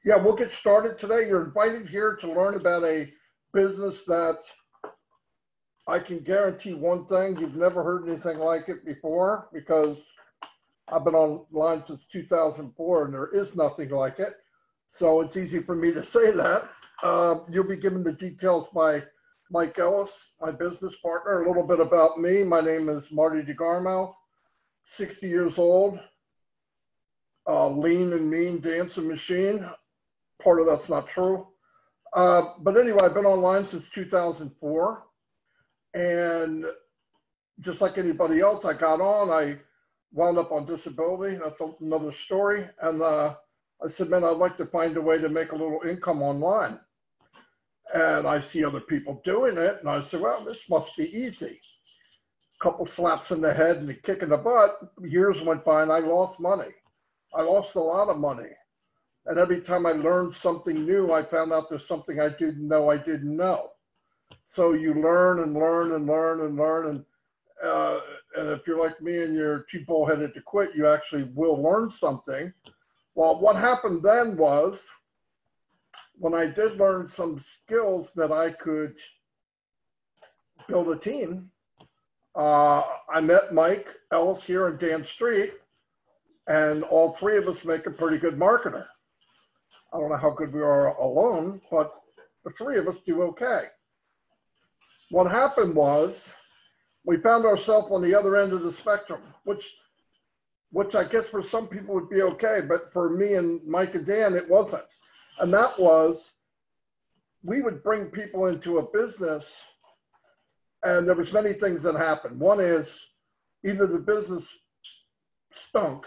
Yeah, we'll get started today. You're invited here to learn about a business that I can guarantee one thing, you've never heard anything like it before, because I've been online since 2004 and there is nothing like it. So it's easy for me to say that. You'll be given the details by Mike Ellis, my business partner. A little bit about me. My name is Marty DeGarmo, 60 years old, lean and mean dancing machine. Part of that's not true. But anyway, I've been online since 2004. And just like anybody else, I got on, I wound up on disability. That's another story. And I said, man, I'd like to find a way to make a little income online. And I see other people doing it. And I said, well, this must be easy. A couple slaps in the head and a kick in the butt. Years went by and I lost money. I lost a lot of money. And every time I learned something new, I found out there's something I didn't know I didn't know. So you learn and learn and learn and learn. And if you're like me and you're too bullheaded to quit, you actually will learn something. Well, what happened then was, when I did learn some skills that I could build a team, I met Mike Ellis here on Dan Street, and all three of us make a pretty good marketer. I don't know how good we are alone, but the three of us do okay. What happened was, we found ourselves on the other end of the spectrum, which I guess for some people would be okay, but for me and Mike and Dan, it wasn't. And that was, we would bring people into a business, and there was many things that happened. One is, either the business stunk,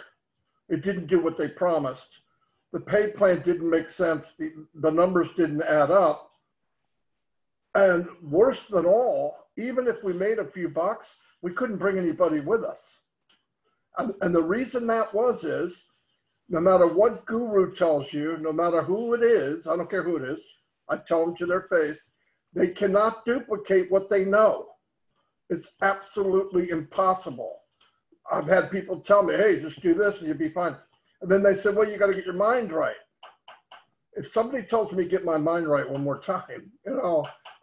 it didn't do what they promised, the pay plan didn't make sense, the numbers didn't add up, and worse than all, even if we made a few bucks, we couldn't bring anybody with us. And the reason that was is, no matter what guru tells you, no matter who it is, I don't care who it is, I tell them to their face, they cannot duplicate what they know. It's absolutely impossible. I've had people tell me, hey, just do this and you'll be fine. And then they said, well, you got to get your mind right. If somebody tells me get my mind right one more time,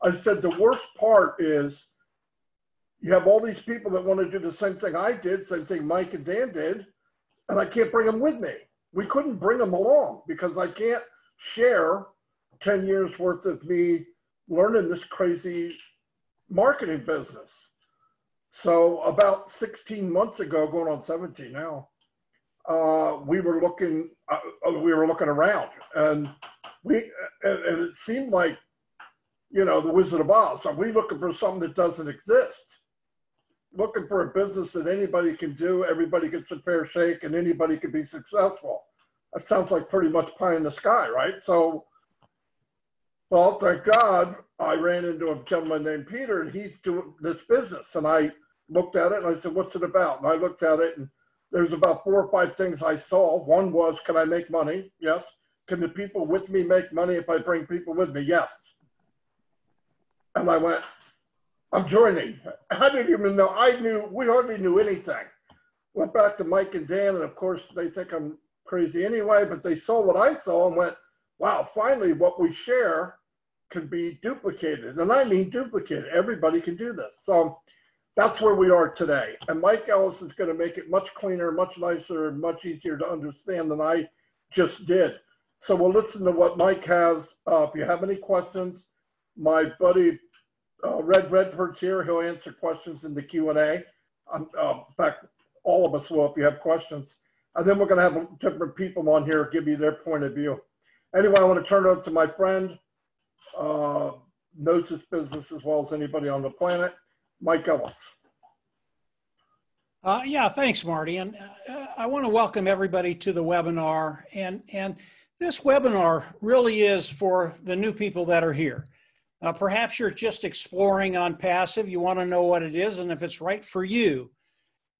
I said the worst part is you have all these people that want to do the same thing I did, same thing Mike and Dan did, and I can't bring them with me. We couldn't bring them along because I can't share 10 years worth of me learning this crazy marketing business. So about 16 months ago, going on 17 now, we were looking around, and it seemed like, the Wizard of Oz. So we're looking for something that doesn't exist. Looking for a business that anybody can do, everybody gets a fair shake, and anybody can be successful. That sounds like pretty much pie in the sky, right? So, well, thank God, I ran into a gentleman named Peter, and he's doing this business. And I looked at it, and I said, what's it about? And I looked at it, and there's about 4 or 5 things I saw. One was, can I make money? Yes. Can the people with me make money if I bring people with me? Yes. And I went, I'm joining. I didn't even know. We hardly knew anything. Went back to Mike and Dan, and of course, they think I'm crazy anyway, but they saw what I saw and went, wow, finally what we share can be duplicated. And I mean duplicated. Everybody can do this. So that's where we are today. And Mike Ellis is going to make it much cleaner, much nicer, and much easier to understand than I just did. So we'll listen to what Mike has. If you have any questions, my buddy Red Redford's here. He'll answer questions in the Q&A. In fact, all of us will if you have questions. And then we're going to have different people on here give you their point of view. Anyway, I want to turn it over to my friend, knows this business as well as anybody on the planet, Mike Ellis. Yeah, thanks, Marty. And I want to welcome everybody to the webinar. And this webinar really is for the new people that are here. Perhaps you're just exploring ONPASSIVE. You want to know what it is and if it's right for you.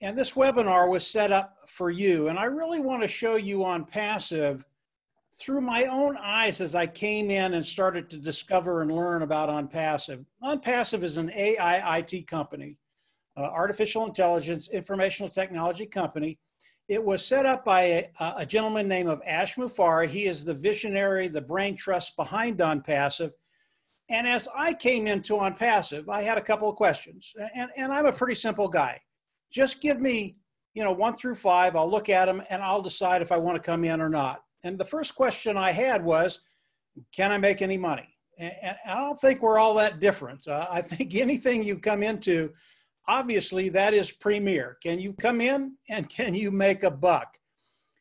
And this webinar was set up for you. And I really want to show you ONPASSIVE through my own eyes as I came in and started to discover and learn about ONPASSIVE. ONPASSIVE is an AI IT company, artificial intelligence, informational technology company. It was set up by a gentleman named Ash Mufareh. He is the visionary, the brain trust behind ONPASSIVE. And as I came into ONPASSIVE, I had a couple of questions. And I'm a pretty simple guy. Just give me, 1 through 5. I'll look at them and I'll decide if I want to come in or not. And the first question I had was, can I make any money? And I don't think we're all that different. I think anything you come into, obviously, that is premier. Can you come in and can you make a buck?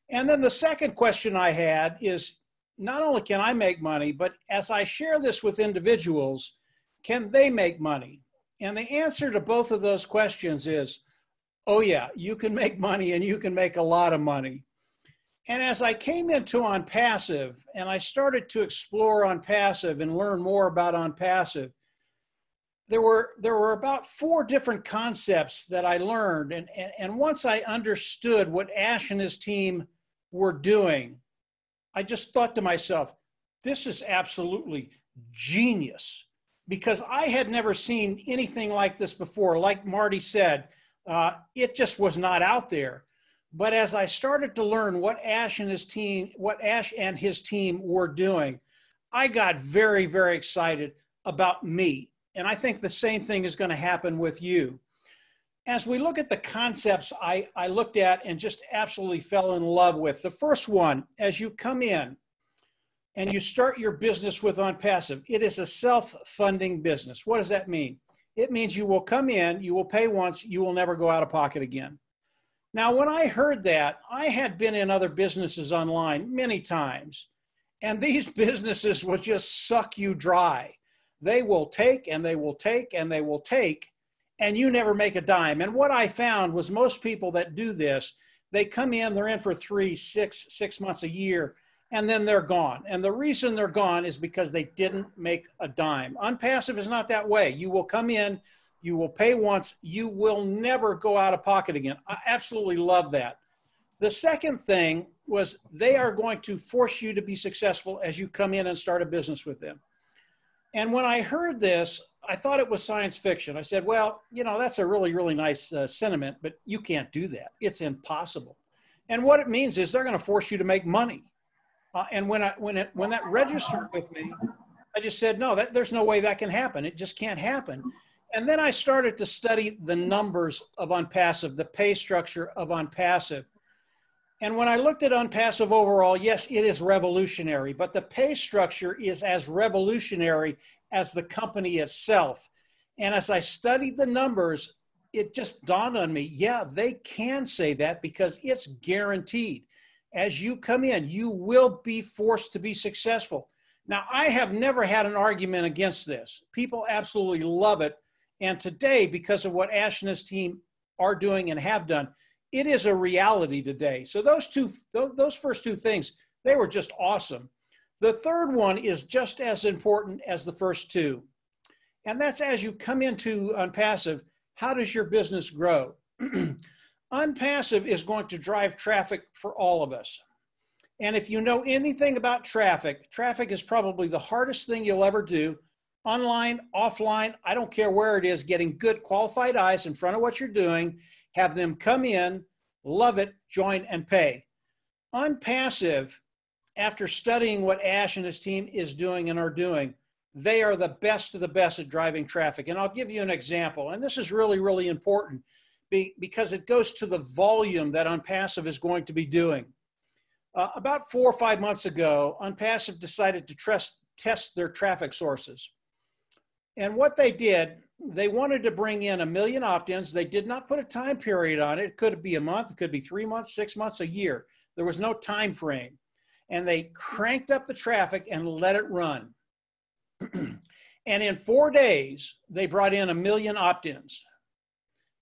And then the second question I had is, not only can I make money, but as I share this with individuals, can they make money? And the answer to both of those questions is, oh yeah, you can make money and you can make a lot of money. And as I came into ONPASSIVE and I started to explore ONPASSIVE and learn more about ONPASSIVE, there were about 4 different concepts that I learned. And once I understood what Ash and his team were doing, I just thought to myself, this is absolutely genius, because I had never seen anything like this before. Like Marty said, it just was not out there. But as I started to learn what Ash and his team were doing, I got very, very excited about me. And I think the same thing is going to happen with you. As we look at the concepts I looked at and just absolutely fell in love with, the first one, as you come in and you start your business with ONPASSIVE, it is a self-funding business. What does that mean? It means you will come in, you will pay once, you will never go out of pocket again. Now, when I heard that, I had been in other businesses online many times, and these businesses will just suck you dry. They will take and they will take and they will take, and you never make a dime. And what I found was most people that do this, they come in, they're in for 3, 6 months, a year, and then they're gone. And the reason they're gone is because they didn't make a dime. ONPASSIVE is not that way. You will come in, you will pay once, you will never go out of pocket again. I absolutely love that. The second thing was they are going to force you to be successful as you come in and start a business with them. And when I heard this, I thought it was science fiction. I said, well, that's a really, really nice sentiment, but you can't do that. It's impossible. And what it means is they're going to force you to make money. And when that registered with me, I just said, no, there's no way that can happen. It just can't happen. And then I started to study the numbers of ONPASSIVE, the pay structure of ONPASSIVE. And when I looked at ONPASSIVE overall, yes, it is revolutionary, but the pay structure is as revolutionary as the company itself. And as I studied the numbers, it just dawned on me, yeah, they can say that because it's guaranteed. As you come in, you will be forced to be successful. Now, I have never had an argument against this. People absolutely love it. And today, because of what Ash and his team are doing and have done, it is a reality today. So those first 2 things, they were just awesome. The third one is just as important as the first 2. And that's as you come into ONPASSIVE, how does your business grow? ONPASSIVE is going to drive traffic for all of us. And if you know anything about traffic, traffic is probably the hardest thing you'll ever do. Online, offline, I don't care where it is, getting good qualified eyes in front of what you're doing, have them come in, love it, join, and pay. ONPASSIVE, after studying what Ash and his team is doing and are doing, they are the best of the best at driving traffic. And I'll give you an example. And this is really, really important because it goes to the volume that ONPASSIVE is going to be doing. About 4 or 5 months ago, ONPASSIVE decided to test their traffic sources. And what they did, they wanted to bring in 1 million opt-ins. They did not put a time period on it. It could be a month, it could be 3 months, 6 months, a year. There was no time frame. And they cranked up the traffic and let it run. And in 4 days, they brought in 1 million opt-ins.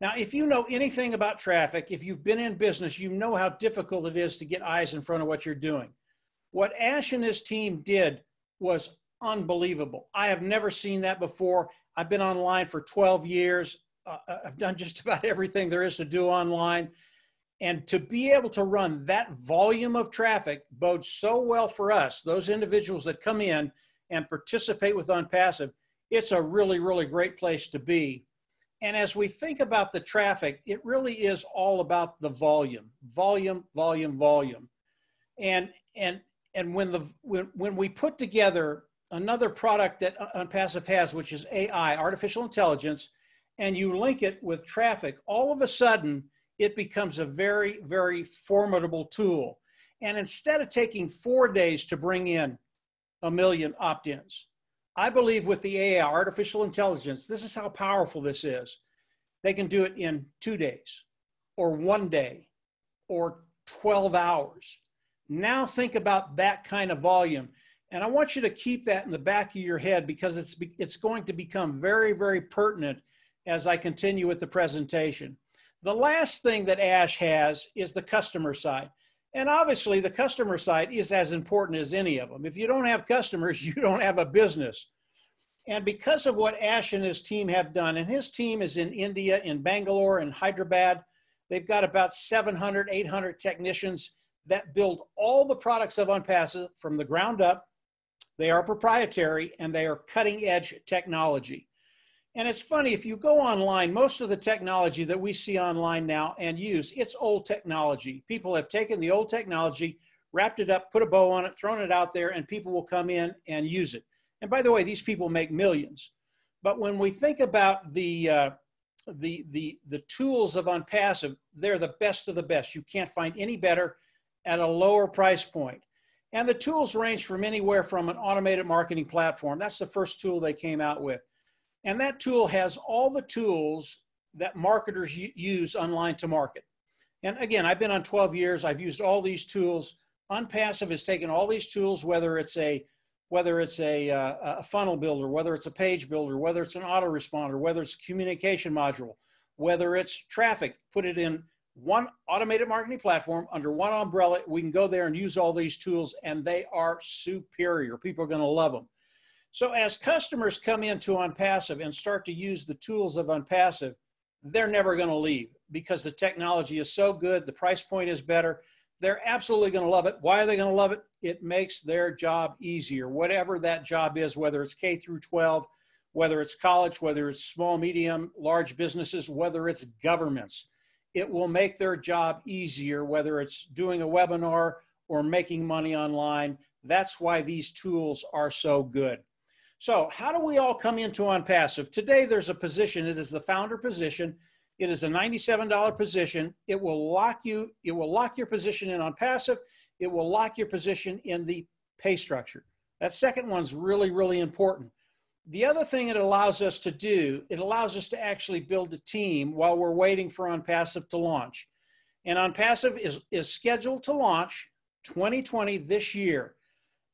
Now, if you know anything about traffic, if you've been in business, you know how difficult it is to get eyes in front of what you're doing. What Ash and his team did was unbelievable. I have never seen that before. I've been online for 12 years. I've done just about everything there is to do online. And to be able to run that volume of traffic bodes so well for us, those individuals that come in and participate with ONPASSIVE. It's a really, really great place to be. And as we think about the traffic, it really is all about the volume, volume, volume, volume. And when we put together another product that ONPASSIVE has, which is AI, artificial intelligence, and you link it with traffic, all of a sudden it becomes a very, very formidable tool. And instead of taking 4 days to bring in 1 million opt-ins, I believe with the AI, artificial intelligence, this is how powerful this is. They can do it in 2 days or 1 day or 12 hours. Now think about that kind of volume. And I want you to keep that in the back of your head because it's going to become very, very pertinent as I continue with the presentation. The last thing that Ash has is the customer side. And obviously the customer side is as important as any of them. If you don't have customers, you don't have a business. And because of what Ash and his team have done, and his team is in India, in Bangalore, in Hyderabad, they've got about 700, 800 technicians that build all the products of ONPASSIVE from the ground up. They are proprietary and they are cutting edge technology. And it's funny, if you go online, most of the technology that we see online now and use, it's old technology. People have taken the old technology, wrapped it up, put a bow on it, thrown it out there, and people will come in and use it. And by the way, these people make millions. But when we think about the tools of ONPASSIVE, they're the best of the best. You can't find any better at a lower price point. And the tools range from anywhere from an automated marketing platform. That's the first tool they came out with. And that tool has all the tools that marketers use online to market. And again, I've been on 12 years. I've used all these tools. ONPASSIVE has taken all these tools, whether it's a funnel builder, whether it's a page builder, whether it's an autoresponder, whether it's a communication module, whether it's traffic, put it in one automated marketing platform under one umbrella. We can go there and use all these tools, and they are superior. People are going to love them. So as customers come into ONPASSIVE and start to use the tools of ONPASSIVE, they're never going to leave because the technology is so good. The price point is better. They're absolutely going to love it. Why are they going to love it? It makes their job easier, whatever that job is, whether it's K through 12, whether it's college, whether it's small, medium, large businesses, whether it's governments. It will make their job easier, whether it's doing a webinar or making money online. That's why these tools are so good. So how do we all come into ONPASSIVE? Today, there's a position. It is the founder position. It is a $97 position. It will lock your position in ONPASSIVE. It will lock your position in the pay structure. That second one's really, really important. The other thing it allows us to do, it allows us to actually build a team while we're waiting for ONPASSIVE to launch. And ONPASSIVE is scheduled to launch 2020 this year.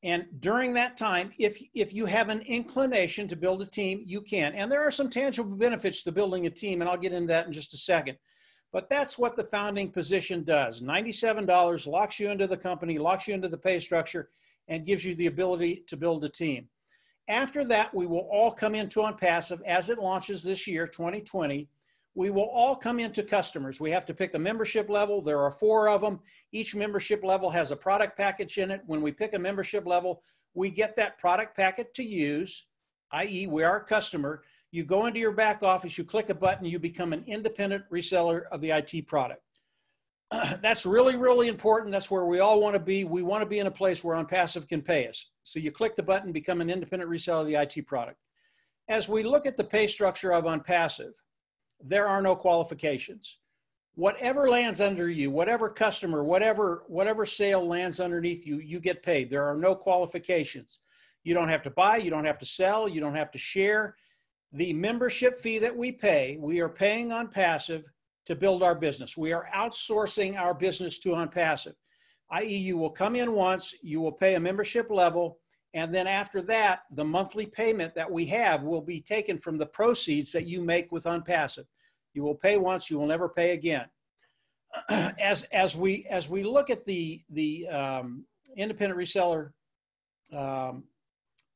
And during that time, if you have an inclination to build a team, you can. And there are some tangible benefits to building a team, and I'll get into that in just a second. But that's what the founding position does. $97 locks you into the company, locks you into the pay structure, and gives you the ability to build a team. After that, we will all come into ONPASSIVE as it launches this year, 2020. We will all come into customers. We have to pick a membership level. There are 4 of them. Each membership level has a product package in it. When we pick a membership level, we get that product packet to use, i.e. we are a customer. You go into your back office, you click a button, you become an independent reseller of the IT product. That's really, really important. That's where we all want to be. We want to be in a place where ONPASSIVE can pay us. So you click the button, become an independent reseller of the IT product. As we look at the pay structure of ONPASSIVE, there are no qualifications. Whatever lands under you, whatever customer, whatever sale lands underneath you, you get paid. There are no qualifications. You don't have to buy, you don't have to sell, you don't have to share. The membership fee that we pay, we are paying ONPASSIVE to build our business. We are outsourcing our business to ONPASSIVE, i.e. you will come in once, you will pay a membership level, and then after that, the monthly payment that we have will be taken from the proceeds that you make with ONPASSIVE. You will pay once, you will never pay again. As we look at the independent reseller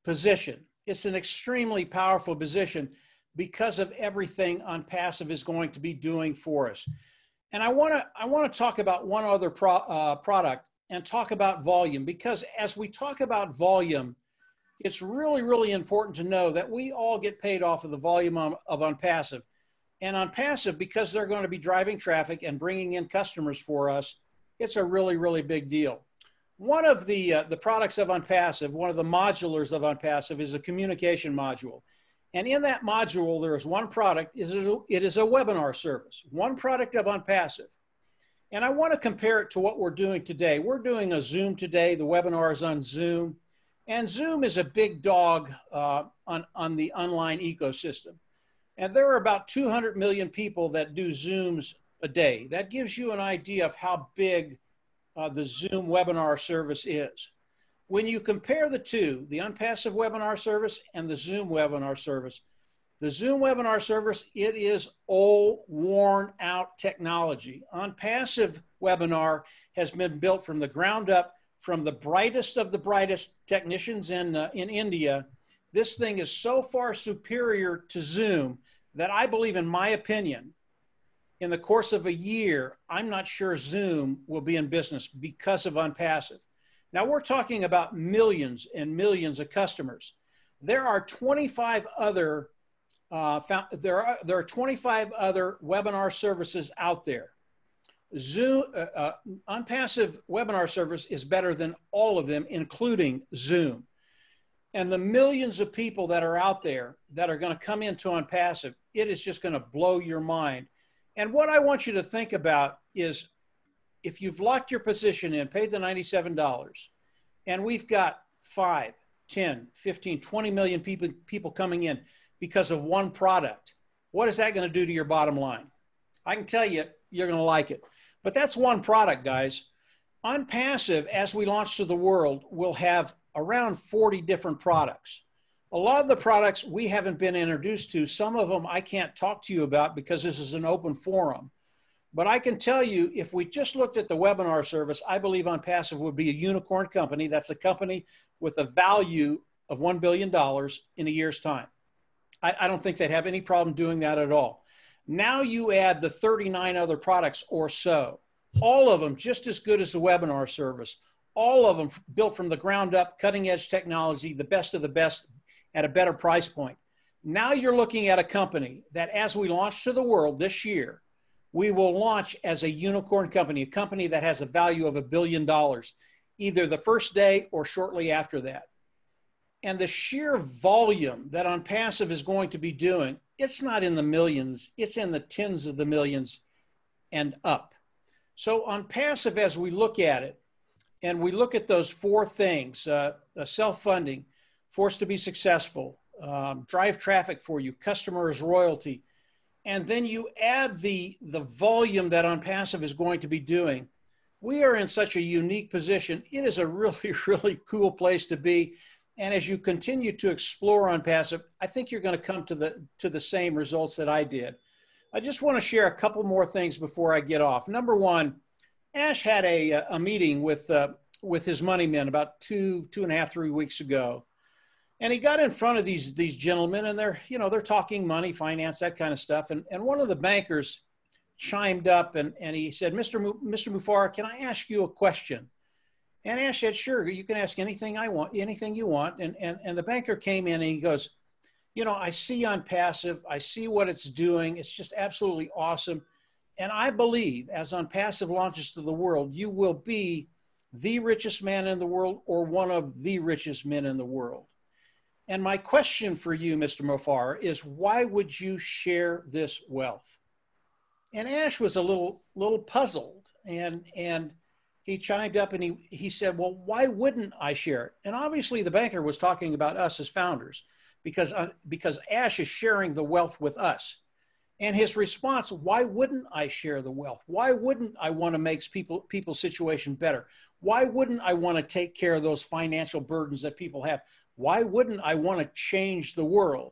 position, it's an extremely powerful position because of everything ONPASSIVE is going to be doing for us. And I want to talk about one other product and talk about volume, because as we talk about volume, it's really, really important to know that we all get paid off of the volume of ONPASSIVE. And on passive, because they're going to be driving traffic and bringing in customers for us, it's a really, really big deal. One of the products of OnPassive, one of the modulars of OnPassive is a communication module. And in that module, there is one product, it is a webinar service, one product of OnPassive. And I want to compare it to what we're doing today. We're doing a Zoom today. The webinar is on Zoom. And Zoom is a big dog on the online ecosystem. And there are about 200 million people that do Zooms a day. That gives you an idea of how big the Zoom webinar service is. When you compare the two, the OnPassive webinar service and the Zoom webinar service, the Zoom webinar service, it is old, worn out technology. OnPassive webinar has been built from the ground up from the brightest of the brightest technicians in India. This thing is so far superior to Zoom that I believe, in my opinion, in the course of a year, I'm not sure Zoom will be in business because of OnPassive. Now we're talking about millions and millions of customers. There are 25 other there are 25 other webinar services out there. Zoom OnPassive webinar service is better than all of them, including Zoom. And the millions of people that are out there that are going to come into OnPassive, it is just going to blow your mind. And what I want you to think about is, if you've locked your position in, paid the $97, and we've got 5, 10, 15, 20 million people coming in because of one product, what is that going to do to your bottom line? I can tell you, you're going to like it. But that's one product, guys. OnPassive, as we launch to the world, will have around 40 different products. A lot of the products we haven't been introduced to. Some of them I can't talk to you about because this is an open forum. But I can tell you, if we just looked at the webinar service, I believe OnPassive would be a unicorn company. That's a company with a value of $1 billion in a year's time. I don't think they'd have any problem doing that at all. Now you add the 39 other products or so, all of them just as good as the webinar service, all of them built from the ground up, cutting edge technology, the best of the best at a better price point. Now you're looking at a company that, as we launch to the world this year, we will launch as a unicorn company, a company that has a value of $1 billion, either the first day or shortly after that. And the sheer volume that OnPassive is going to be doing, it's not in the millions, it's in the tens of the millions and up. So OnPassive, as we look at it, and we look at those 4 things, self-funding, forced to be successful, drive traffic for you, customers royalty, and then you add the volume that OnPassive is going to be doing, we are in such a unique position. It is a really, really cool place to be. And as you continue to explore OnPassive, I think you're going to come to the same results that I did. I just want to share a couple more things before I get off. Number one, Ash had a meeting with his money men about 2.5, 3 weeks ago. And he got in front of these gentlemen, and they're talking money, finance, that kind of stuff. And one of the bankers chimed up and he said, Mr. Mufareh, can I ask you a question? And Ash said, sure, you can ask anything you want. And the banker came in and he goes, I see OnPassive, I see what it's doing. It's just absolutely awesome. And I believe as OnPassive launches to the world, you will be the richest man in the world or one of the richest men in the world. And my question for you, Mr. Mufareh, is why would you share this wealth? And Ash was a little puzzled, and he chimed up and he said, well, why wouldn't I share it? And obviously the banker was talking about us as founders because Ash is sharing the wealth with us. And his response, why wouldn't I share the wealth? Why wouldn't I want to make people's situation better? Why wouldn't I want to take care of those financial burdens that people have? Why wouldn't I want to change the world?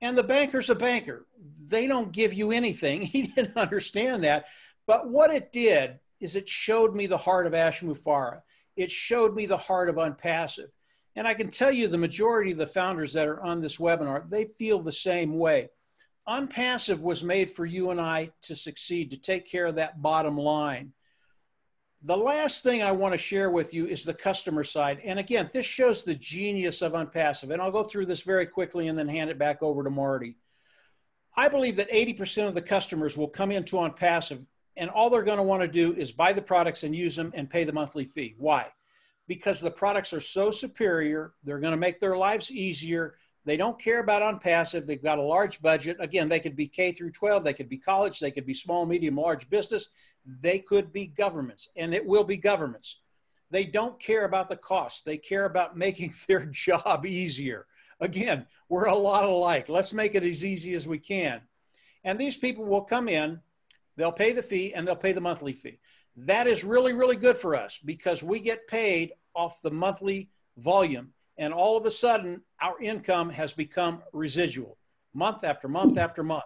And the banker's a banker. They don't give you anything. He didn't understand that. But what it did is it showed me the heart of Ash Mufareh. It showed me the heart of OnPassive. And I can tell you the majority of the founders that are on this webinar, they feel the same way. OnPassive was made for you and I to succeed, to take care of that bottom line. The last thing I want to share with you is the customer side. And again, this shows the genius of OnPassive. And I'll go through this very quickly and then hand it back over to Marty. I believe that 80% of the customers will come into ONPASSIVE and all they're going to want to do is buy the products and use them and pay the monthly fee. Why? Because the products are so superior. They're going to make their lives easier. They don't care about ONPASSIVE. They've got a large budget. Again, they could be K through 12. They could be college. They could be small, medium, large business. They could be governments, and it will be governments. They don't care about the cost. They care about making their job easier. Again, we're a lot alike. Let's make it as easy as we can. And these people will come in, they'll pay the fee, and they'll pay the monthly fee. That is really, really good for us because we get paid off the monthly volume. And all of a sudden, our income has become residual, month after month after month.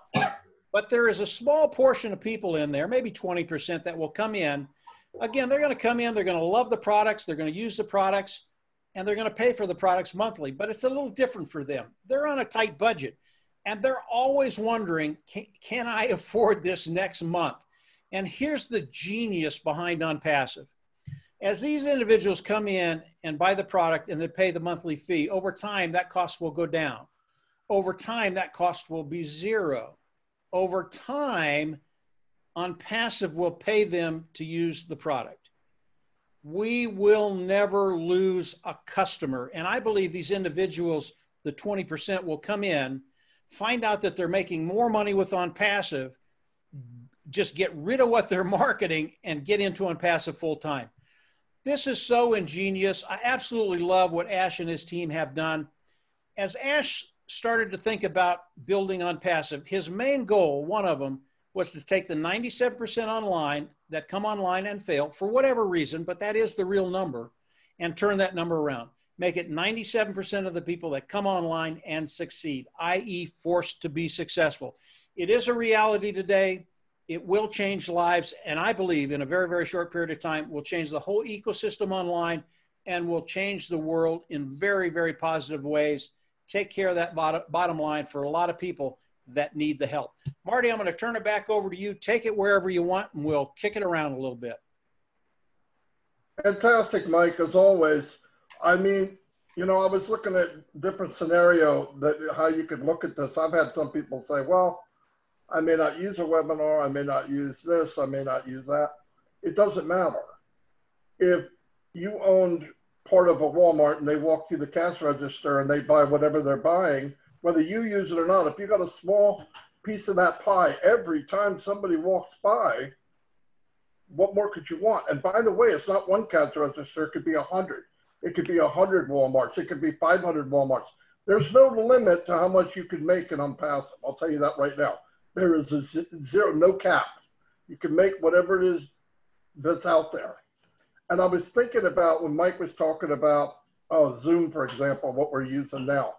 But there is a small portion of people in there, maybe 20%, that will come in. Again, they're going to come in, they're going to love the products, they're going to use the products, and they're going to pay for the products monthly. But it's a little different for them. They're on a tight budget, and they're always wondering, can I afford this next month? And here's the genius behind ONPASSIVE. As these individuals come in and buy the product and they pay the monthly fee, over time, that cost will go down. Over time, that cost will be zero. Over time, ONPASSIVE will pay them to use the product. We will never lose a customer. And I believe these individuals, the 20%, will come in, find out that they're making more money with ONPASSIVE, just get rid of what they're marketing and get into ONPASSIVE full time. This is so ingenious. I absolutely love what Ash and his team have done. As Ash started to think about building ONPASSIVE, his main goal, one of them, was to take the 97% online that come online and fail for whatever reason, but that is the real number, and turn that number around. Make it 97% of the people that come online and succeed, i.e. forced to be successful. It is a reality today. It will change lives, and I believe in a very, very short period of time, will change the whole ecosystem online and will change the world in very, very positive ways. Take care of that bottom line for a lot of people that need the help. Marty, I'm going to turn it back over to you. Take it wherever you want, and we'll kick it around a little bit. Fantastic, Mike, as always. I mean, you know, I was looking at different scenario that how you could look at this. I've had some people say, well, I may not use a webinar. I may not use this. I may not use that. It doesn't matter. If you owned part of a Walmart and they walk through the cash register and they buy whatever they're buying, whether you use it or not, if you got a small piece of that pie every time somebody walks by, what more could you want? And by the way, it's not one cash register. It could be 100. It could be 100 Walmarts. It could be 500 Walmarts. There's no limit to how much you can make in ONPASSIVE. I'll tell you that right now. There is a zero, no cap. You can make whatever it is that's out there. And I was thinking about when Mike was talking about Zoom, for example, what we're using now.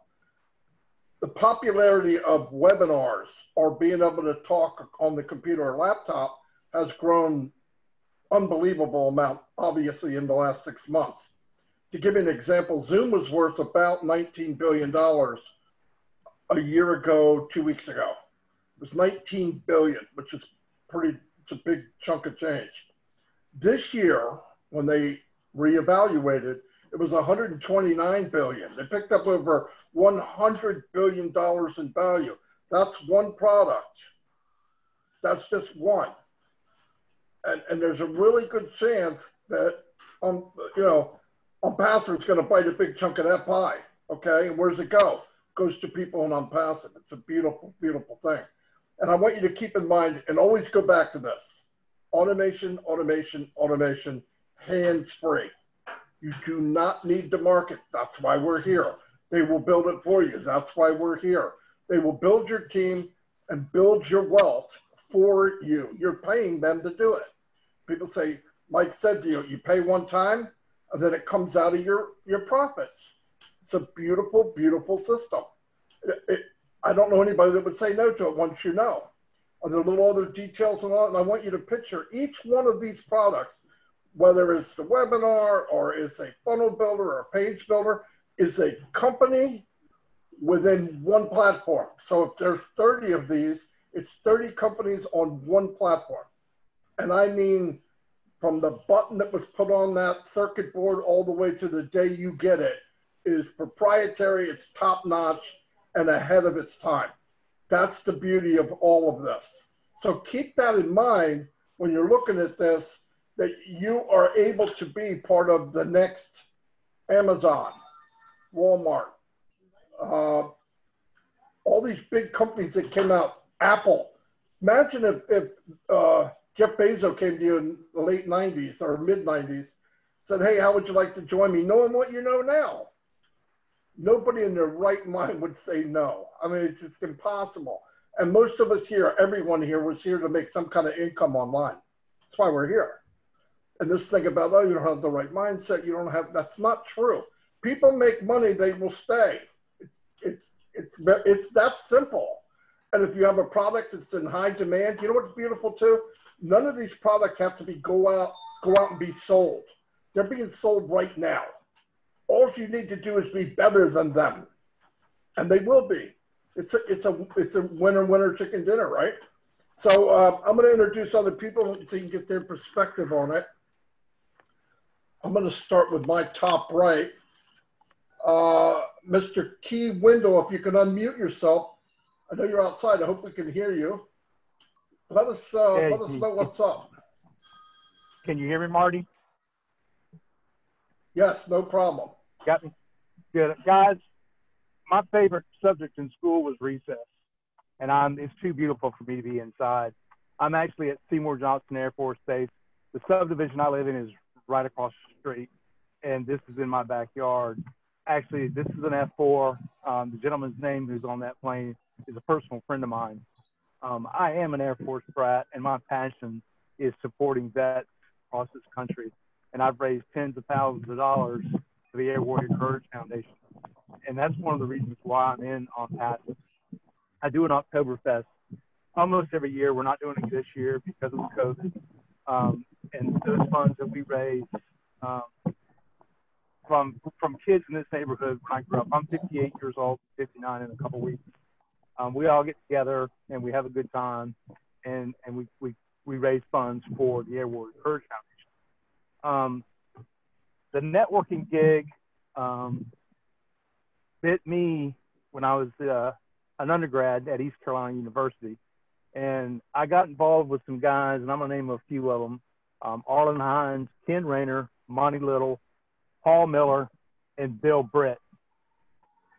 The popularity of webinars or being able to talk on the computer or laptop has grown unbelievable amount, obviously, in the last 6 months. To give you an example, Zoom was worth about $19 billion a year ago, 2 weeks ago. It was 19 billion, which is it's a big chunk of change. This year, when they reevaluated, it was 129 billion. They picked up over $100 billion in value. That's one product. That's just one. And there's a really good chance that, you know, ONPASSIVE is going to bite a big chunk of that pie. Okay, and where does it go? It goes to people in ONPASSIVE. It's a beautiful, beautiful thing. And I want you to keep in mind and always go back to this. Automation, automation, automation, hands-free. You do not need to market. That's why we're here. They will build it for you. That's why we're here. They will build your team and build your wealth for you. You're paying them to do it. People say, Mike said to you, you pay one time, and then it comes out of your profits. It's a beautiful, beautiful system. I don't know anybody that would say no to it once you know. And there are little other details and all, and I want you to picture each one of these products, whether it's the webinar or it's a funnel builder or a page builder, is a company within one platform. So if there's 30 of these, it's 30 companies on one platform. And I mean, from the button that was put on that circuit board all the way to the day you get it is proprietary, it's top notch, and ahead of its time. That's the beauty of all of this. So keep that in mind when you're looking at this, that you are able to be part of the next Amazon, Walmart, all these big companies that came out, Apple. Imagine if Jeff Bezos came to you in the late 90s or mid 90s, said, hey, how would you like to join me? Knowing what you know now. Nobody in their right mind would say no. I mean, it's just impossible. And most of us here, everyone here was here to make some kind of income online. That's why we're here. And this thing about, oh, you don't have the right mindset, you don't have, that's not true. People make money, they will stay. It's that simple. And if you have a product that's in high demand, you know what's beautiful too? None of these products have to be go out and be sold. They're being sold right now. All you need to do is be better than them, and they will be. It's a winner chicken dinner, right? So I'm going to introduce other people so you can get their perspective on it. I'm going to start with my top right. Mr. Key Wendell, if you can unmute yourself. I know you're outside. I hope we can hear you. Let us know what's up. Can you hear me, Marty? Yes, no problem. Got me? Good. Guys, my favorite subject in school was recess, and it's too beautiful for me to be inside. I'm actually at Seymour Johnson Air Force Base. The subdivision I live in is right across the street, and this is in my backyard. Actually, this is an F4. The gentleman's name who's on that plane is a personal friend of mine. I am an Air Force brat, and my passion is supporting vets across this country. And I've raised tens of thousands of dollars for the Air Warrior Courage Foundation. And that's one of the reasons why I'm in ONPASSIVE. I do an Oktoberfest almost every year. We're not doing it this year because of COVID. And those funds that we raise from kids in this neighborhood when I grew up, I'm 58 years old, 59 in a couple weeks. We all get together and we have a good time, and we raise funds for the Air Warrior Courage Foundation. The networking gig bit me when I was an undergrad at East Carolina University, and I got involved with some guys, and I'm gonna name a few of them: Arlen Hines, Ken Rayner, Monty Little, Paul Miller, and Bill Britt.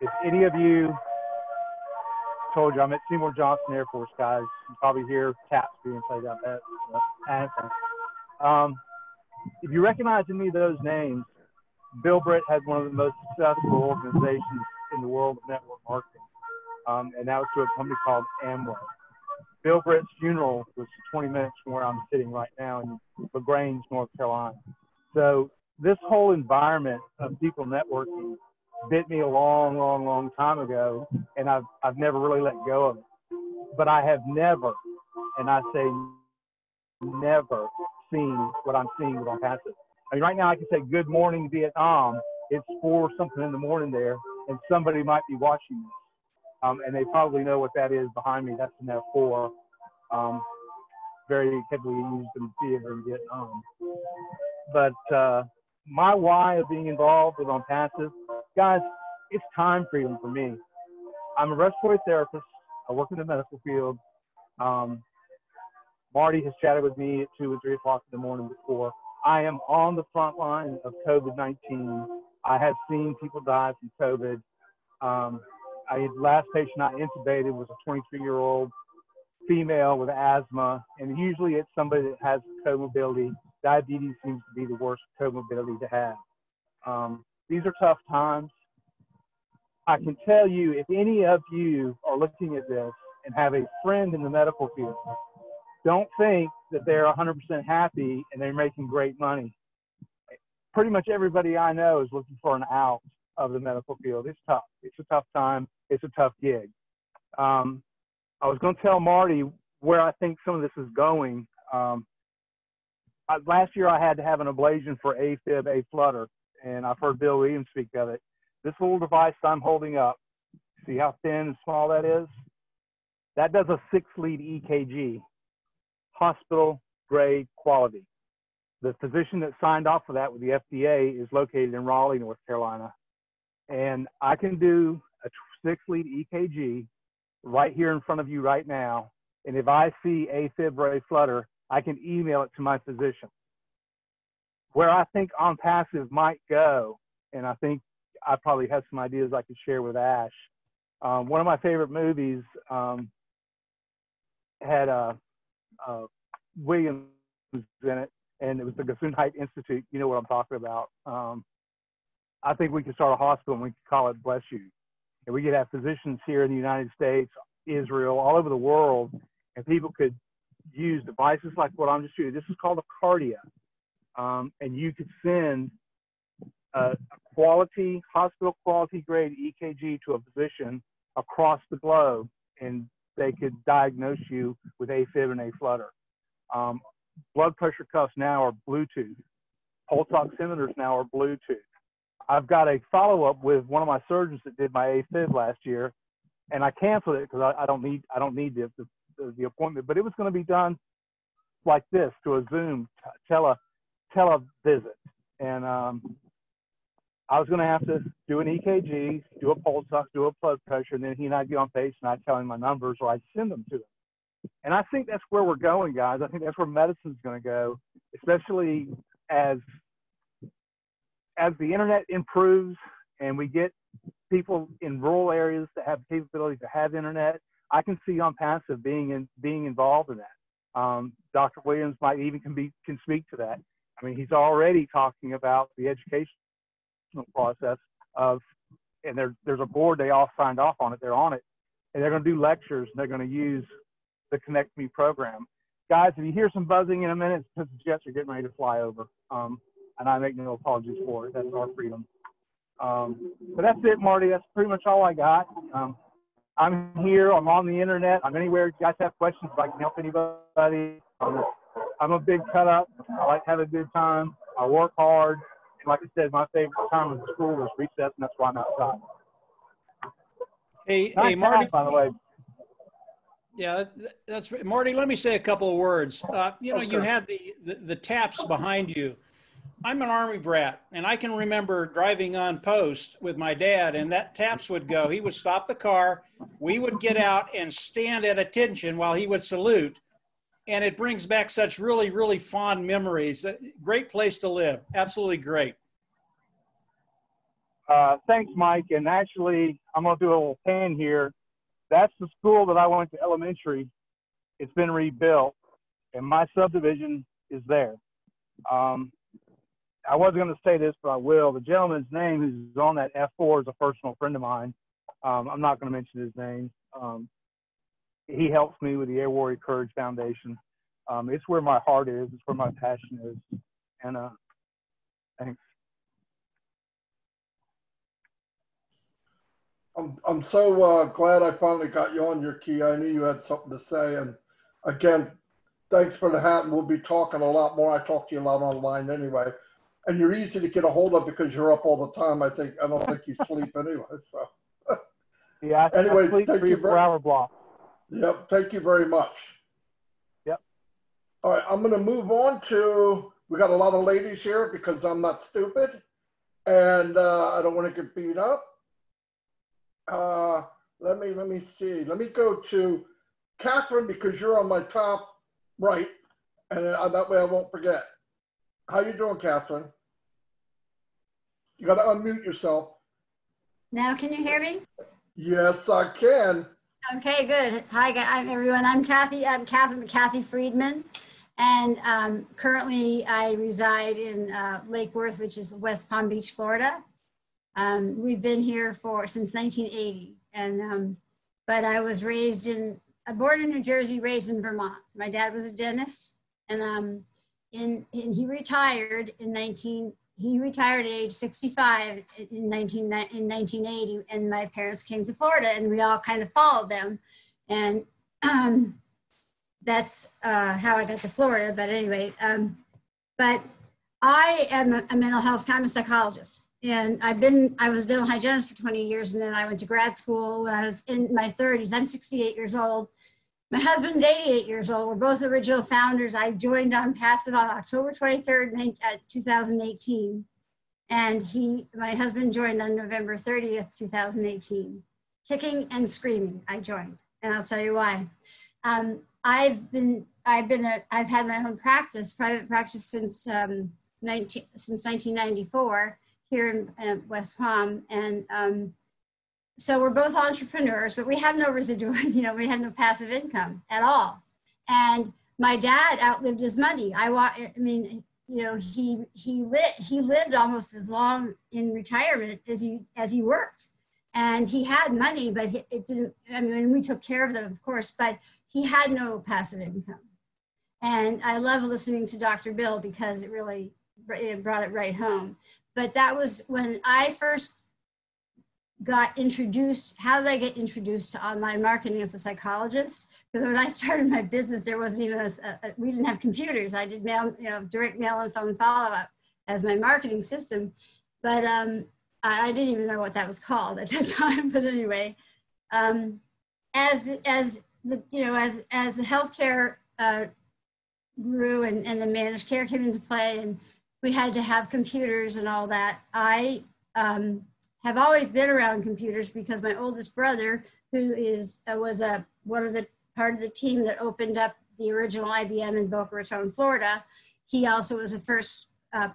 If any of you, told you I'm at Seymour Johnson Air Force, guys, you probably hear taps being played out that anthem. If you recognize any of those names, Bill Britt had one of the most successful organizations in the world of network marketing, and that was through a company called Amway. Bill Britt's funeral was 20 minutes from where I'm sitting right now in LaGrange, North Carolina. So this whole environment of people networking bit me a long time ago, and I've never really let go of it. But I have never, and I say never, seen what I'm seeing with ONPASSIVE. I mean, right now I can say good morning Vietnam. It's 4 something in the morning there, and somebody might be watching this. And they probably know what that is behind me. That's an F4, very heavily used in theater in Vietnam. But my why of being involved with ONPASSIVE, guys, it's time freedom for me. I'm a respiratory therapist. I work in the medical field. Marty has chatted with me at 2 or 3 o'clock in the morning before. I am on the front line of COVID-19. I have seen people die from COVID. The last patient I intubated was a 23-year-old female with asthma, and usually it's somebody that has comorbidity. Diabetes seems to be the worst comorbidity to have. These are tough times. I can tell you, if any of you are looking at this and have a friend in the medical field, don't think that they're 100% happy and they're making great money. Pretty much everybody I know is looking for an out of the medical field. It's tough. It's a tough time. It's a tough gig. I was going to tell Marty where I think some of this is going. Last year I had to have an ablation for AFib, A-flutter, and I've heard Bill Williams speak of it. This little device I'm holding up, see how thin and small that is? That does a 6-lead EKG, hospital grade quality. The physician that signed off for that with the FDA is located in Raleigh, North Carolina. And I can do a 6-lead EKG right here in front of you right now. And if I see AFib or a flutter, I can email it to my physician. Where I think ONPASSIVE might go, and I think I probably have some ideas I could share with Ash. One of my favorite movies had Williams in it, and it was the Gesundheit Institute. You know what I'm talking about. I think we could start a hospital and we could call it Bless You. And we could have physicians here in the United States, Israel, all over the world, and people could use devices like what I'm just doing. This is called a cardia. And you could send a quality, hospital quality grade EKG to a physician across the globe, and they could diagnose you with AFib and A-flutter. Blood pressure cuffs now are Bluetooth. Pulse oximeters now are Bluetooth. I've got a follow-up with one of my surgeons that did my AFib last year, and I canceled it because I don't need the appointment. But it was going to be done like this, to a Zoom televisit, and I was going to have to do an EKG, do a pulse ox, do a blood pressure, and then he and I'd get on pace and I'd tell him my numbers, or I'd send them to him. And I think that's where we're going, guys. I think that's where medicine's going to go, especially as the internet improves and we get people in rural areas that have the capability to have internet. I can see ONPASSIVE being involved in that. Dr. Williams might even can speak to that. I mean, he's already talking about the educational process of, and there's a board, they all signed off on it, they're on it, and they're going to do lectures, and they're going to use the Connect Me program. Guys, if you hear some buzzing in a minute, it's because the jets are getting ready to fly over, and I make no apologies for it. That's our freedom. But that's it, Marty. That's pretty much all I got. I'm here. I'm on the internet. I'm anywhere. If you guys have questions, if I can help anybody. I'm a big cut up. I like to have a good time. I work hard. And like I said, my favorite time of school was recess, and that's why I'm outside. Hey, Marty. By the way. Yeah, that's Marty. Let me say a couple of words. You know, Okay. you had the taps behind you. I'm an Army brat, and I can remember driving on post with my dad, and that taps would go. He would stop the car. We would get out and stand at attention while he would salute. And it brings back such really, really fond memories. Great place to live. Absolutely great. Thanks, Mike. And actually, I'm going to do a little pan here. That's the school that I went to elementary. It's been rebuilt, and my subdivision is there. I wasn't going to say this, but I will. The gentleman's name who's on that F4 is a personal friend of mine. I'm not going to mention his name. He helps me with the Air Warrior Courage Foundation. It's where my heart is. It's where my passion is. And thanks. I'm so glad I finally got you on your key. I knew you had something to say. And again, thanks for the hat. And we'll be talking a lot more. I talk to you a lot online anyway. And you're easy to get a hold of because you're up all the time. I don't think you sleep anyway. So yeah, anyway, I sleep 3 or 4 hour block. Yep. Thank you very much. Yep. All right. I'm going to move on to, we got a lot of ladies here because I'm not stupid and I don't want to get beat up. Let me see. Let me go to Kathryn because you're on my top right, and that way I won't forget. How you doing, Kathryn? You got to unmute yourself. Now, can you hear me? Yes, I can. Okay, good. Hi, everyone. I'm Kathy Friedman, and currently I reside in Lake Worth, which is West Palm Beach, Florida. We've been here since 1980, and but I was born in New Jersey, raised in Vermont. My dad was a dentist, and he retired he retired at age 65 in 1980, and my parents came to Florida, and we all kind of followed them, and that's how I got to Florida. But anyway, but I am a mental health, I'm a psychologist. And I was a dental hygienist for 20 years, and then I went to grad school when I was in my 30s. I'm 68 years old. My husband's 88 years old. We're both original founders. I joined ONPASSIVE on October 23rd, 2018. And my husband joined on November 30th, 2018. Kicking and screaming, I joined. and I'll tell you why. I've had my own practice, private practice since 1994 here in West Palm, and so we're both entrepreneurs, but we have no residual, we have no passive income at all. And my dad outlived his money. He lived almost as long in retirement as he worked. And he had money, but it didn't, we took care of them, of course, but he had no passive income. And I love listening to Dr. Bill because it really brought it right home. But that was when I first got introduced. How did I get introduced to online marketing as a psychologist? Because when I started my business, there wasn't even we didn't have computers. I did direct mail and phone follow-up as my marketing system. But I didn't even know what that was called at that time. But anyway, as the healthcare grew and the managed care came into play, and we had to have computers and all that, I have always been around computers because my oldest brother, who was part of the team that opened up the original IBM in Boca Raton, Florida, he also was the first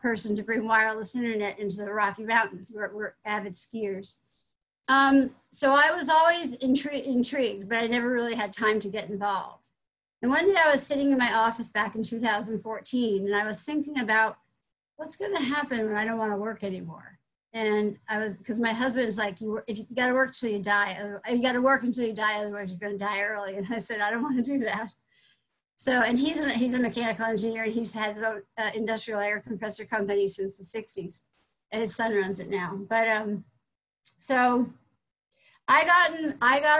person to bring wireless internet into the Rocky Mountains. We're avid skiers. So I was always intrigued, but I never really had time to get involved. And one day I was sitting in my office back in 2014, and I was thinking about what's going to happen when I don't want to work anymore. And because my husband is like, you got to work till you die. You got to work until you die, otherwise you're going to die early. And I said, I don't want to do that. So, and he's a mechanical engineer, and he's had his own industrial air compressor company since the 60s. And his son runs it now. But so I got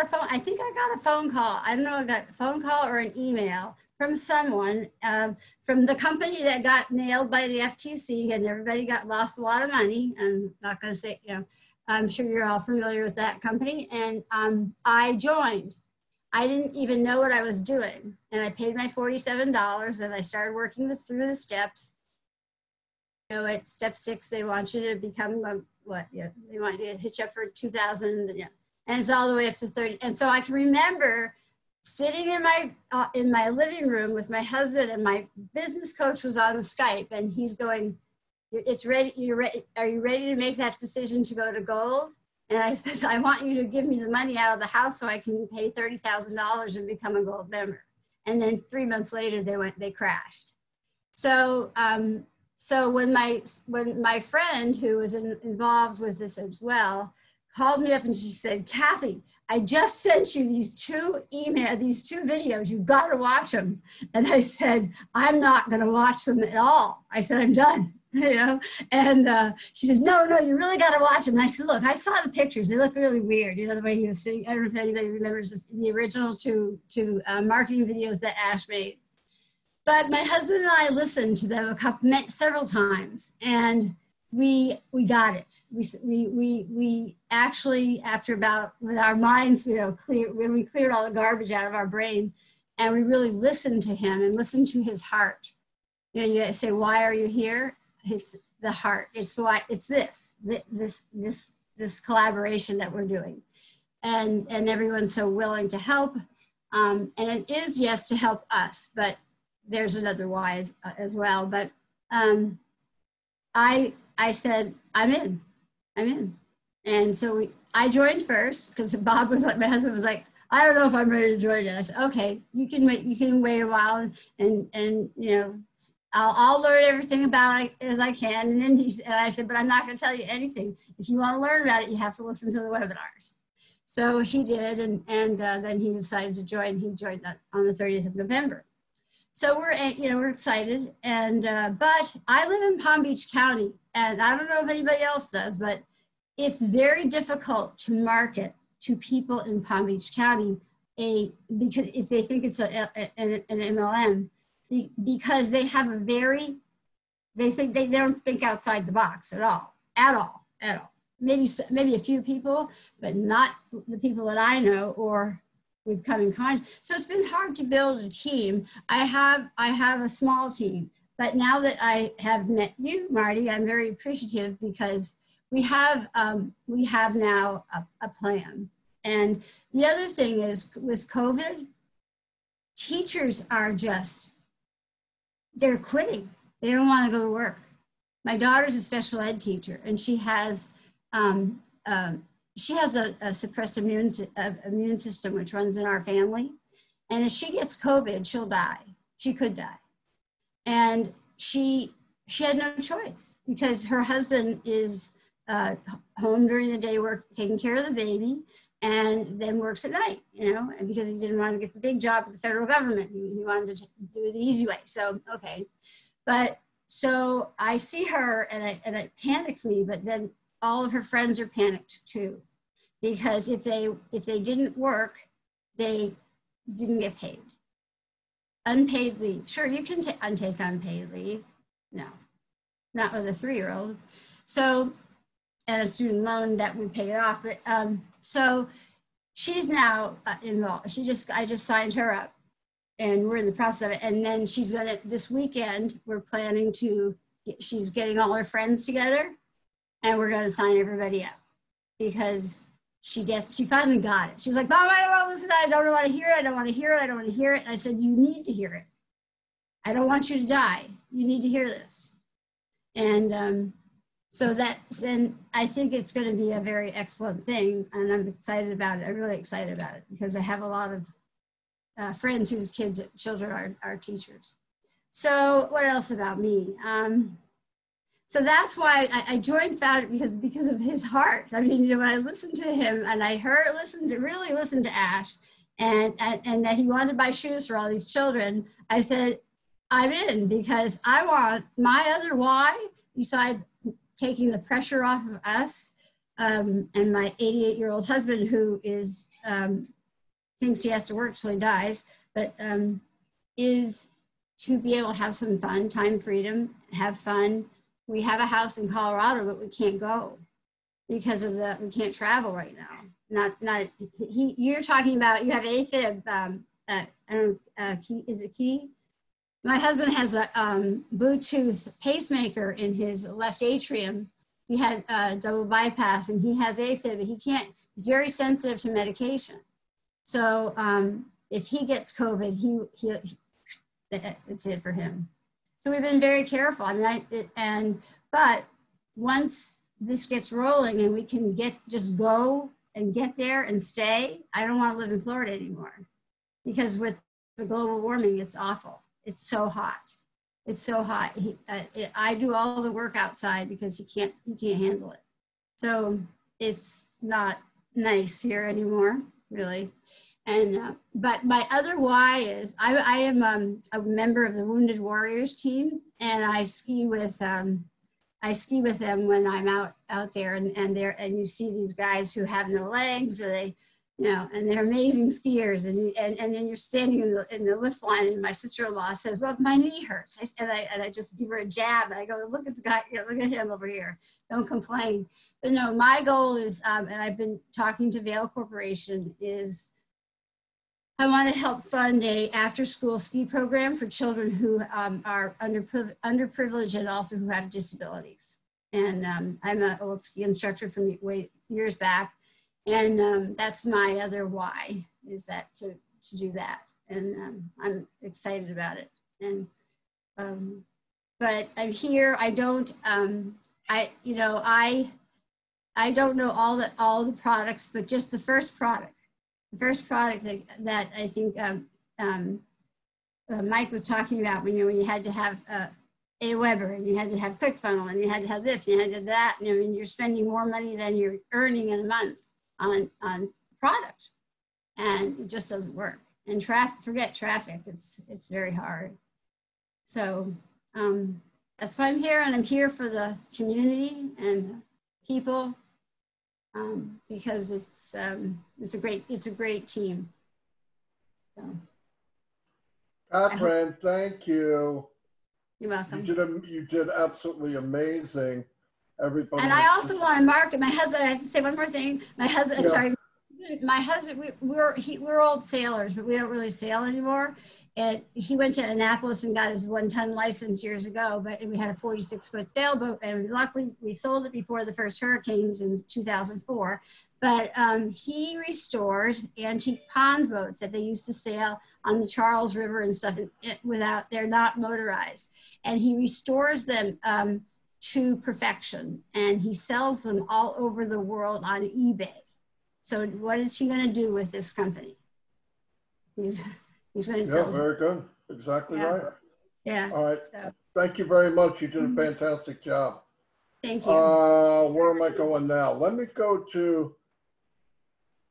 a phone. I think I got a phone call. I don't know, I got a phone call or an email from someone from the company that got nailed by the FTC, and everybody lost a lot of money. I'm not going to say, I'm sure you're all familiar with that company. And I joined. I didn't even know what I was doing. And I paid my $47, and I started working through the steps. At step 6, they want you to become they want you to hitch up for 2,000, and it's all the way up to 30. And so I can remember sitting in my living room with my husband, and my business coach was on Skype, and he's going, "It's ready. You're ready. Are you ready to make that decision to go to gold?" And I said, "I want you to give me the money out of the house so I can pay $30,000 and become a gold member." And then 3 months later, they crashed. So so when my friend, who was involved with this as well, called me up and she said, "Kathy, I just sent you these two videos. You've got to watch them." And I said, "I'm not going to watch them at all." I said, "I'm done." And she says, no, you really got to watch them. And I said, "Look, I saw the pictures. They look really weird. The way he was sitting. I don't know if anybody remembers the original two marketing videos that Ash made. But my husband and I listened to them several times, and we got it. We actually, after when our minds, when we cleared all the garbage out of our brain, and we really listened to him and listened to his heart. You say, "Why are you here?" It's the heart. It's why. It's this collaboration that we're doing, and everyone's so willing to help. And it is, yes, to help us, but there's another why as well. But I said, I'm in. And so I joined first because Bob was like, my husband was like, "I don't know if I'm ready to join it." I said, "Okay, you can wait a while, and I'll learn everything about it as I can." And then I said, "But I'm not going to tell you anything. If you want to learn about it, you have to listen to the webinars." So he did, and then he decided to join. He joined on the 30th of November. So we're excited, and but I live in Palm Beach County, and I don't know if anybody else does, but it's very difficult to market to people in Palm Beach County because if they think it's an MLM, because they don't think outside the box at all. Maybe a few people, but not the people that I know or we've come in contact. So it's been hard to build a team. I have a small team, but now that I have met you, Marty, I'm very appreciative because we have now a plan, And the other thing is with COVID, teachers are just, they're quitting. They don't want to go to work. My daughter's a special ed teacher, and she has a suppressed immune system, which runs in our family. And if she gets COVID, she'll die. She could die. And she had no choice because her husband is home during the day, taking care of the baby, and then works at night, you know, and because he didn't want to get the big job with the federal government. He wanted to do it the easy way. So, okay. But so I see her and it panics me, but then all of her friends are panicked too, because if they didn't work, they didn't get paid. Unpaid leave. Sure, you can take unpaid leave. No, not with a 3-year-old. So, and a student loan that we paid off. But so she's now involved. I just signed her up, and we're in the process of it. And then she's gonna, this weekend, we're planning to, she's getting all her friends together, and we're gonna sign everybody up because she finally got it. She was like, Mom, I don't want to listen to it. I don't want to hear it. I don't want to hear it. I don't want to hear it. And I said, you need to hear it. I don't want you to die. You need to hear this. And and I think it's going to be a very excellent thing. And I'm excited about it. I'm really excited about it because I have a lot of friends whose children are teachers. So what else about me? So that's why I joined Founded because of his heart. I mean, you know, when I listened to him and I really listened to Ash and that he wanted to buy shoes for all these children, I said, I'm in because I want my other why, besides taking the pressure off of us and my 88-year-old husband who is, thinks he has to work till he dies, but is to be able to have some fun, time freedom, have fun. We have a house in Colorado, but we can't go because of we can't travel right now. You're talking about, you have AFib, I don't know, is it key? My husband has a Bluetooth pacemaker in his left atrium. He had double bypass and he has AFib, but he's very sensitive to medication. So if he gets COVID, it's it for him. So we've been very careful. I mean, but once this gets rolling and we can just go and get there and stay, I don't want to live in Florida anymore because with the global warming, it's awful. It's so hot. It's so hot. I do all the work outside because he can't handle it. So it's not nice here anymore, really. And but my other why is I am a member of the Wounded Warriors team, and I ski with them when I'm out there, and you see these guys who have no legs, or they, you know, and they're amazing skiers, and then you're standing in the lift line, and my sister-in-law says, "Well, my knee hurts," and I just give her a jab, and I go, "Look at the guy, you know, look at him over here. Don't complain." But no, my goal is, and I've been talking to Vail Corporation, is I want to help fund a after-school ski program for children who are underprivileged and also who have disabilities. And I'm an old ski instructor from years back, and that's my other why, is that to do that. And I'm excited about it. And but I'm here. I don't I don't know all the products, but just the first product. The first product that I think Mike was talking about, when you had to have AWeber, and you had to have ClickFunnels, and you had to have this, and you had to have that. And I mean, you're spending more money than you're earning in a month on product, and it just doesn't work. And forget traffic. It's very hard. So that's why I'm here, and I'm here for the community and people. Because it's a great team. So, Kathryn, thank you. You're welcome. You did absolutely amazing. Everybody. And I also want to market my husband. I have to say one more thing. My husband. Yeah. Sorry, my husband. We're old sailors, but we don't really sail anymore. And he went to Annapolis and got his 1-ton license years ago, but we had a 46-foot sailboat, and luckily we sold it before the first hurricanes in 2004. But he restores antique pond boats that they used to sail on the Charles River and stuff without, they're not motorized. And he restores them to perfection, and he sells them all over the world on eBay. So what is he going to do with this company? He's going to sell. Yeah, very good. Exactly right. Yeah. All right. So, Thank you very much. You did a fantastic job. thank you. Where am I going now? Let me go to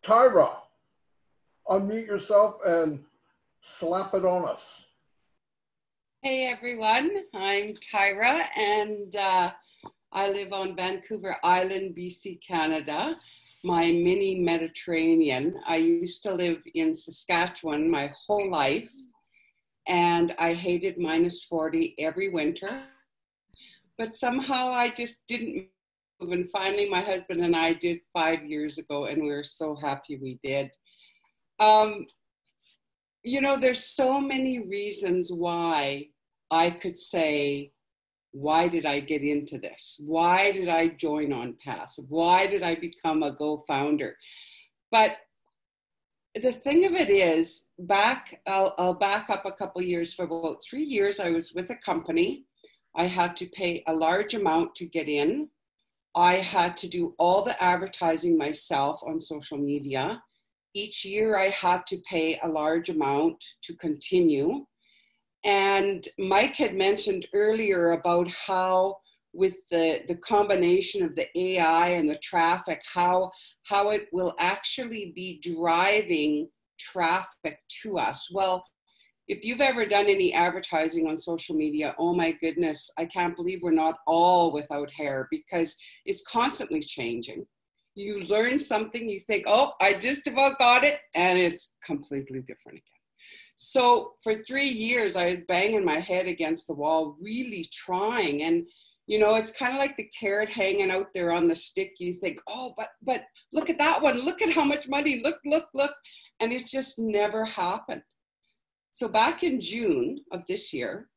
Tyra. Unmute yourself and slap it on us. Hey everyone, I'm Tyra, and I live on Vancouver Island, BC, Canada, my mini Mediterranean. I used to live in Saskatchewan my whole life, and I hated -40 every winter. But somehow I just didn't move, and finally my husband and I did 5 years ago, and we were so happy we did. You know, there's so many reasons why I could say, why did I get into this? Why did I join ONPASSIVE? Why did I become a Go founder? But the thing of it is, I'll back up a couple years. For about 3 years, I was with a company. I had to pay a large amount to get in. I had to do all the advertising myself on social media. Each year I had to pay a large amount to continue. And Mike had mentioned earlier about how with the combination of the AI and the traffic, how it will actually be driving traffic to us. Well, if you've ever done any advertising on social media, oh my goodness, I can't believe we're not all without hair, because it's constantly changing. You learn something, you think, oh, I just about got it, and it's completely different again. So for 3 years, I was banging my head against the wall, really trying. And, you know, it's kind of like the carrot hanging out there on the stick. You think, oh, but look at that one. Look at how much money. Look. And it just never happened. So back in June of this year,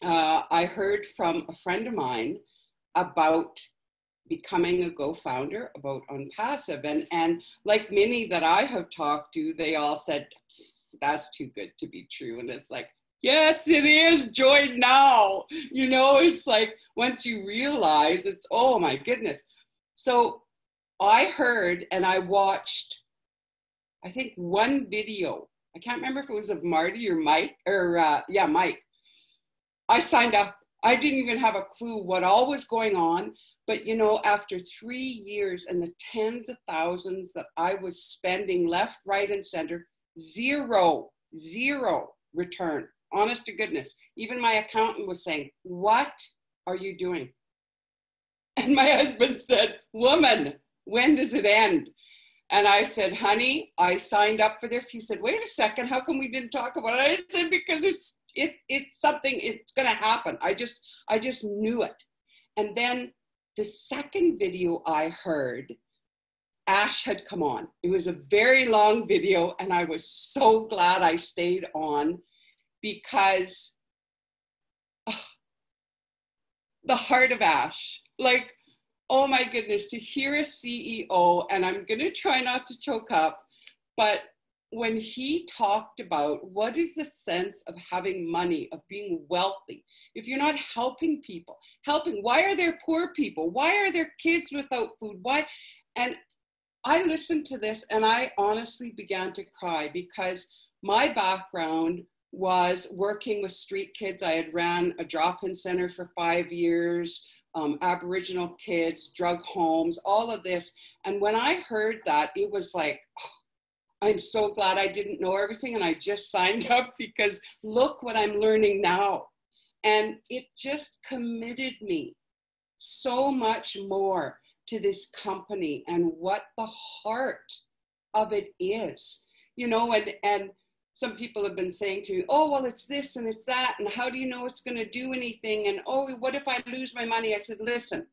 I heard from a friend of mine about becoming a Go founder, about ONPASSIVE. And like many that I have talked to, they all said, that's too good to be true. And it's like, yes, it is. Join now. You know, it's like, once you realize, it's, oh my goodness. So I heard and I watched, I think, one video. I can't remember if it was of Marty or Mike, or Mike. I signed up. I didn't even have a clue what all was going on. But, you know, after 3 years and the tens of thousands that I was spending left, right, and center, zero return. Honest to goodness. Even my accountant was saying, what are you doing? And my husband said, woman, when does it end? And I said, honey, I signed up for this. He said, wait a second, how come we didn't talk about it? I said, because it's something, it's going to happen. I just knew it. And then the second video I heard, Ash had come on. It was a very long video, and I was so glad I stayed on, because the heart of Ash, like, oh my goodness, to hear a CEO, and I'm going to try not to choke up, but when he talked about what is the sense of having money, of being wealthy, if you're not helping people, why are there poor people? Why are there kids without food? Why? And I listened to this and I honestly began to cry, because my background was working with street kids. I had ran a drop-in center for 5 years, Aboriginal kids, drug homes, all of this. And when I heard that, it was like, oh, I'm so glad I didn't know everything and I just signed up, because look what I'm learning now. And it just committed me so much more to this company and what the heart of it is, you know. And some people have been saying to me, oh, well, it's this and it's that, and how do you know it's going to do anything? And oh, what if I lose my money? I said, listen,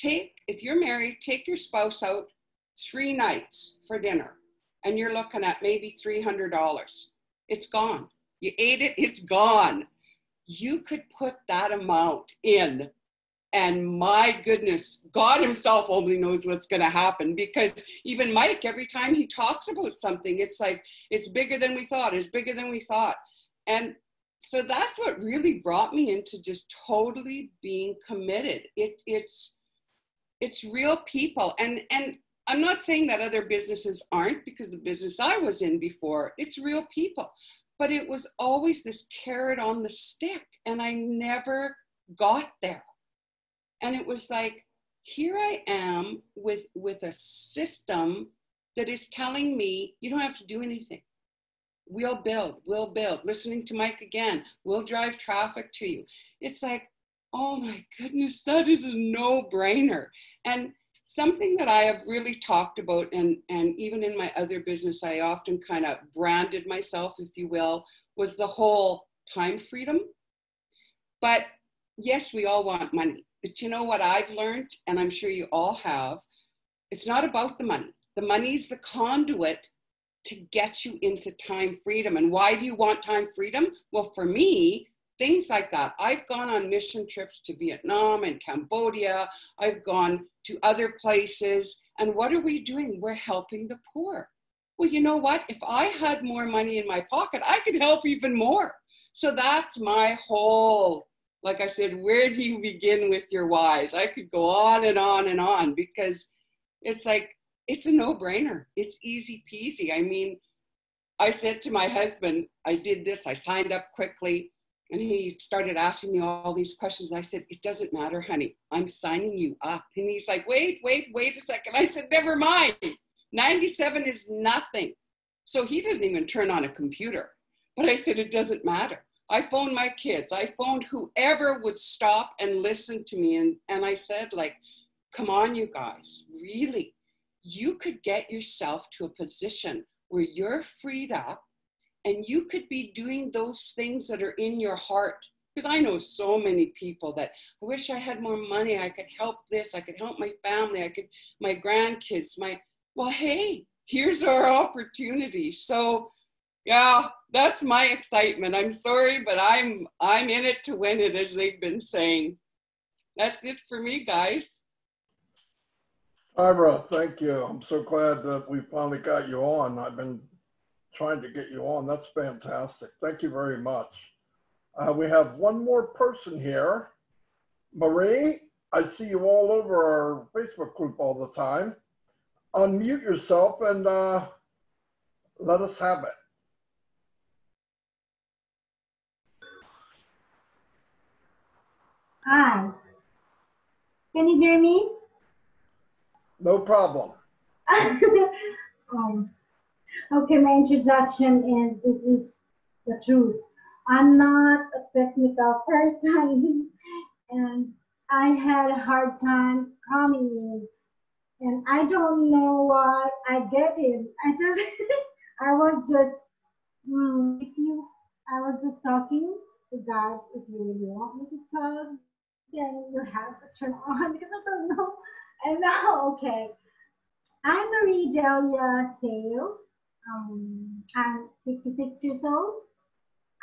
if you're married, take your spouse out 3 nights for dinner, and you're looking at maybe $300. it's gone. You ate it, it's gone. You could put that amount in, and my goodness, God himself only knows what's going to happen, because even Mike, every time he talks about something, it's like, it's bigger than we thought, it's bigger than we thought. And so that's what really brought me into just totally being committed. It's real people. And I'm not saying that other businesses aren't, because the business I was in before, it's real people. But it was always this carrot on the stick, and I never got there. And it was like, here I am with a system that is telling me, you don't have to do anything. We'll build. Listening to Mike again, we'll drive traffic to you. It's like, oh my goodness, that is a no-brainer. And something that I have really talked about, and even in my other business, I often kind of branded myself, if you will, was the whole time freedom. But yes, we all want money. But you know what I've learned, and I'm sure you all have, it's not about the money. The money's the conduit to get you into time freedom. And why do you want time freedom? Well, for me, things like that. I've gone on mission trips to Vietnam and Cambodia. I've gone to other places. And what are we doing? We're helping the poor. Well, you know what? If I had more money in my pocket, I could help even more. So that's my whole, like I said, where do you begin with your whys? I could go on and on and on, because it's like, it's a no-brainer. It's easy peasy. I mean, I said to my husband, I did this, I signed up quickly. And he started asking me all these questions. I said, it doesn't matter, honey. I'm signing you up. And he's like, wait a second. I said, never mind. 97 is nothing. So he doesn't even turn on a computer. But I said, it doesn't matter. I phoned my kids. I phoned whoever would stop and listen to me. And I said, like, come on, you guys, really, you could get yourself to a position where you're freed up, and you could be doing those things that are in your heart. Because I know so many people that, I wish I had more money. I could help this. I could help my family. My grandkids, well, hey, here's our opportunity. So yeah, that's my excitement. I'm sorry, but I'm in it to win it, as they've been saying. That's it for me, guys. Tyra, thank you. I'm so glad that we finally got you on. I've been trying to get you on. That's fantastic. Thank you very much. We have one more person here. Marie, I see you all over our Facebook group all the time. Unmute yourself and let us have it. Hi. Can you hear me? No problem. Okay, my introduction is, this is the truth. I'm not a technical person, and I had a hard time coming in, and I don't know what I get in. I was just talking to God. If you really want me to talk, then you have to turn on, because I don't know. And now, okay. I'm Marie Delia Sale. I'm 56 years old.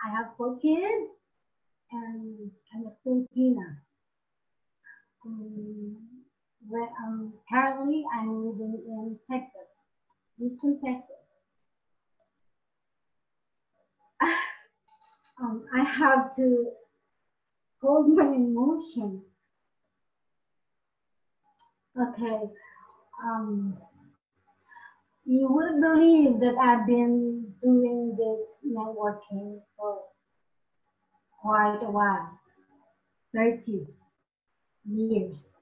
I have 4 kids, and I'm a Filipina. Currently, I'm living in Texas, Houston, Texas. I have to hold my emotion. Okay. You wouldn't believe that I've been doing this networking for quite a while, 30 years.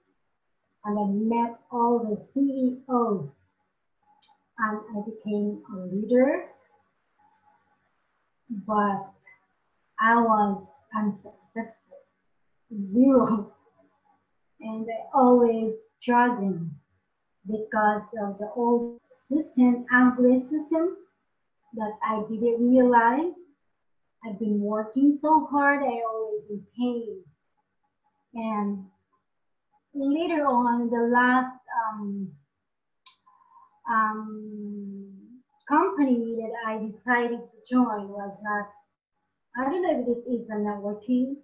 And I met all the CEOs, and I became a leader, but I was unsuccessful, 0. And I always struggled because of the old system, employee system, that I didn't realize. I've been working so hard, I always in pain. And later on, the last company that I decided to join was not, I don't know if it is a networking.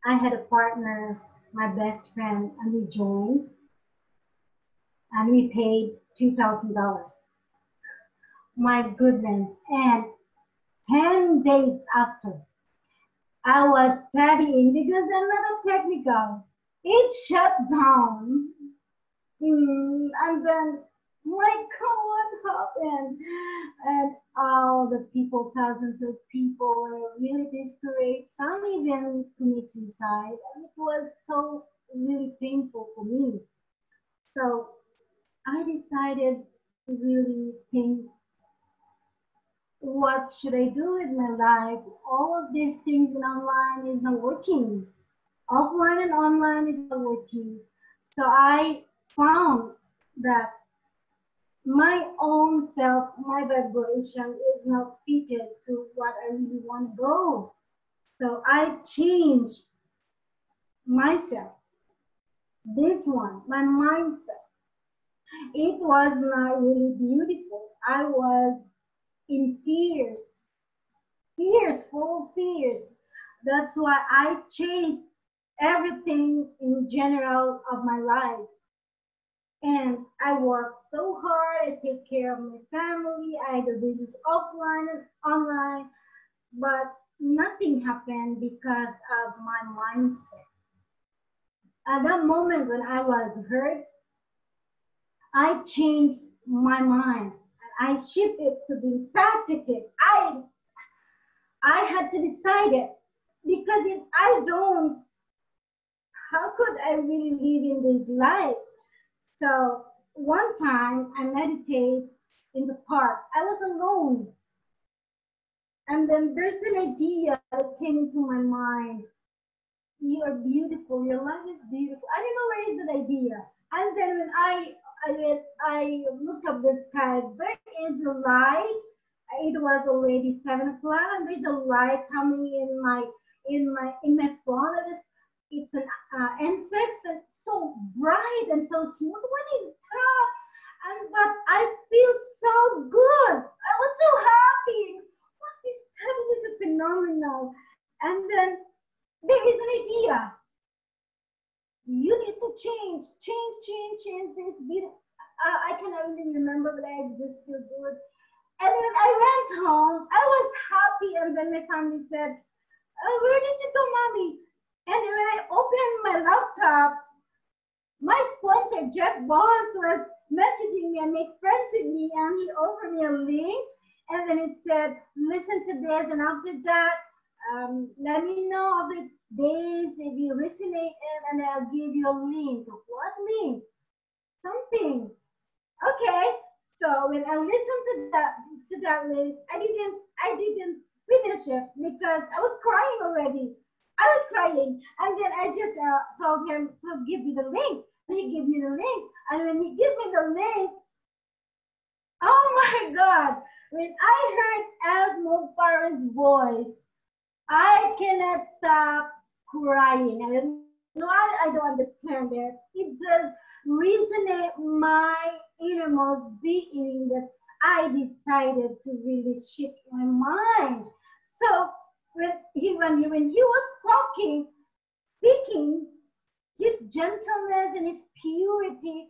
I had a partner, my best friend, and we joined, and we paid $2,000. My goodness. And 10 days after, I was studying because I'm not a technical. It shut down. And then, my God, what happened? And all the people, thousands of people were really desperate. Some even committed suicide. And it was so really painful for me. So I decided to really think, what should I do with my life? All of these things in online is not working. Offline and online is not working. So I found that my own self, my vibration is not fitted to what I really want to go. So I changed myself. This one, my mindset. It was not really beautiful. I was in fears, full of fears. That's why I chased everything in general of my life. And I worked so hard, I take care of my family, I do business offline and online, but nothing happened because of my mindset. At that moment when I was hurt, I changed my mind. I shifted to be positive. I had to decide it, because if I don't, how could I really live in this life? So one time I meditated in the park. I was alone. And then there's an idea that came into my mind. You are beautiful. Your life is beautiful. I don't know where is that idea. And then when I look up the sky, there is a light. It was already 7 o'clock, and there's a light coming in my phone. It's an insect that's so bright and so smooth. What is that? But I feel so good. I was so happy. What is that? It is a phenomenal. And then there is an idea. You need to change this bit. I cannot really remember, but I just feel good. And when I went home, I was happy. And then my family said, oh, where did you go, mommy? And when I opened my laptop, my sponsor, Jeff Boss, was messaging me and make friends with me. And he offered me a link. And then he said, listen to this. And after that, let me know of the days if you resonate, and I'll give you a link. What link? Something. Okay. So when I listened to that link, I didn't finish it because I was crying already. I was crying, and then I just told him to give me the link. He gave me the link, and when he gave me the link, oh my God! When I heard Ash Mufareh's voice, I cannot stop crying. I don't understand it. It just resonated my innermost being that I decided to really shift my mind. So when he was speaking, his gentleness and his purity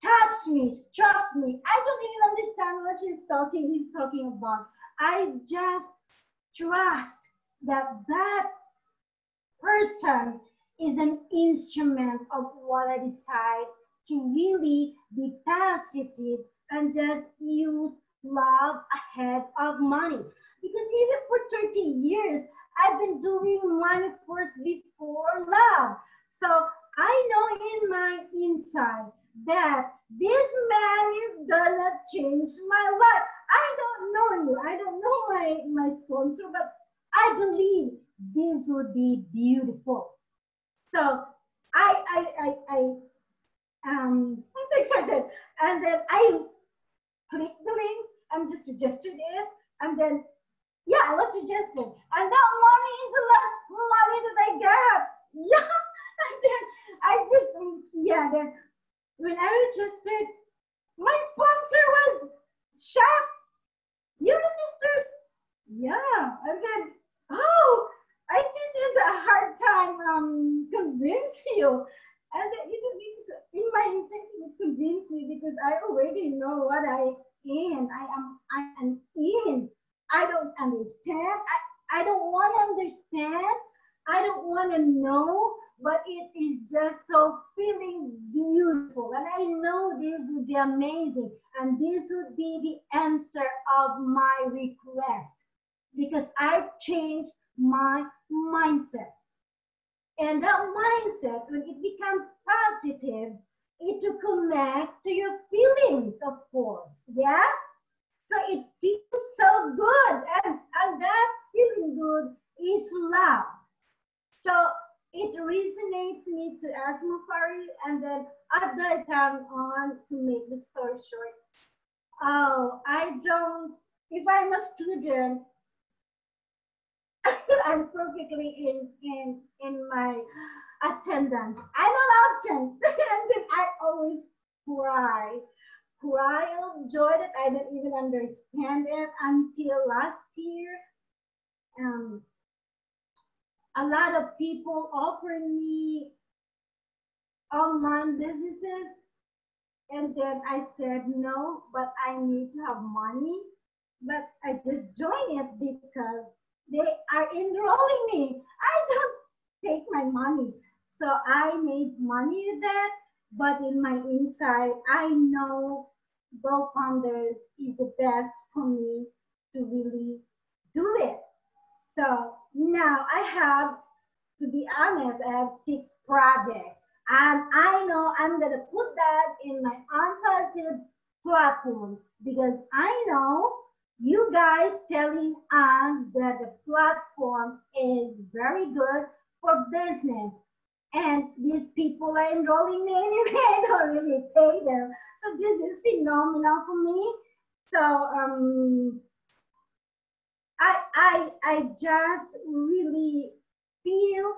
touched me, struck me. I don't even understand what he's talking about. I just trust that person is an instrument of what I decide to really be positive and just use love ahead of money. Because even for 30 years, I've been doing money first before love. So I know in my inside that this man is gonna change my life. I don't know you. I don't know my sponsor, but I believe this would be beautiful. So I'm so excited. And then I clicked the link and just registered it. And then, yeah, I was registered. And that money is the last money that I got. Yeah. And then then when I registered, my sponsor was shocked. You registered? Yeah. And then, oh, I did a hard time convince you. And then you need to, in my instinct, convince you because I already know what I am. I am in. I don't understand. I don't want to understand. I don't want to know, but it is just so feeling beautiful. And I know this would be amazing. And this would be the answer of my request because I've changed my mindset. And that mindset, when it becomes positive, it will connect to your feelings, of course. Yeah? So it feels so good. And that feeling good is love. So it resonates me to Ash Mufareh, and then at that time on, to make the story short, if I'm a student, I'm perfectly in my attendance. I'm not absent. And then I always cry of joy that I don't even understand it until last year. A lot of people offering me online businesses, and then I said no, but I need to have money. But I just joined it because they are enrolling me. I don't take my money. So I made money with that, but in my inside, I know GoFunders is the best for me to really do it. So now I have, to be honest, I have 6 projects. And I know I'm going to put that in my ONPASSIVE platform because I know you guys telling us that the platform is very good for business. And these people are enrolling me anyway. I don't really pay them. So this is phenomenal for me. So I just really feel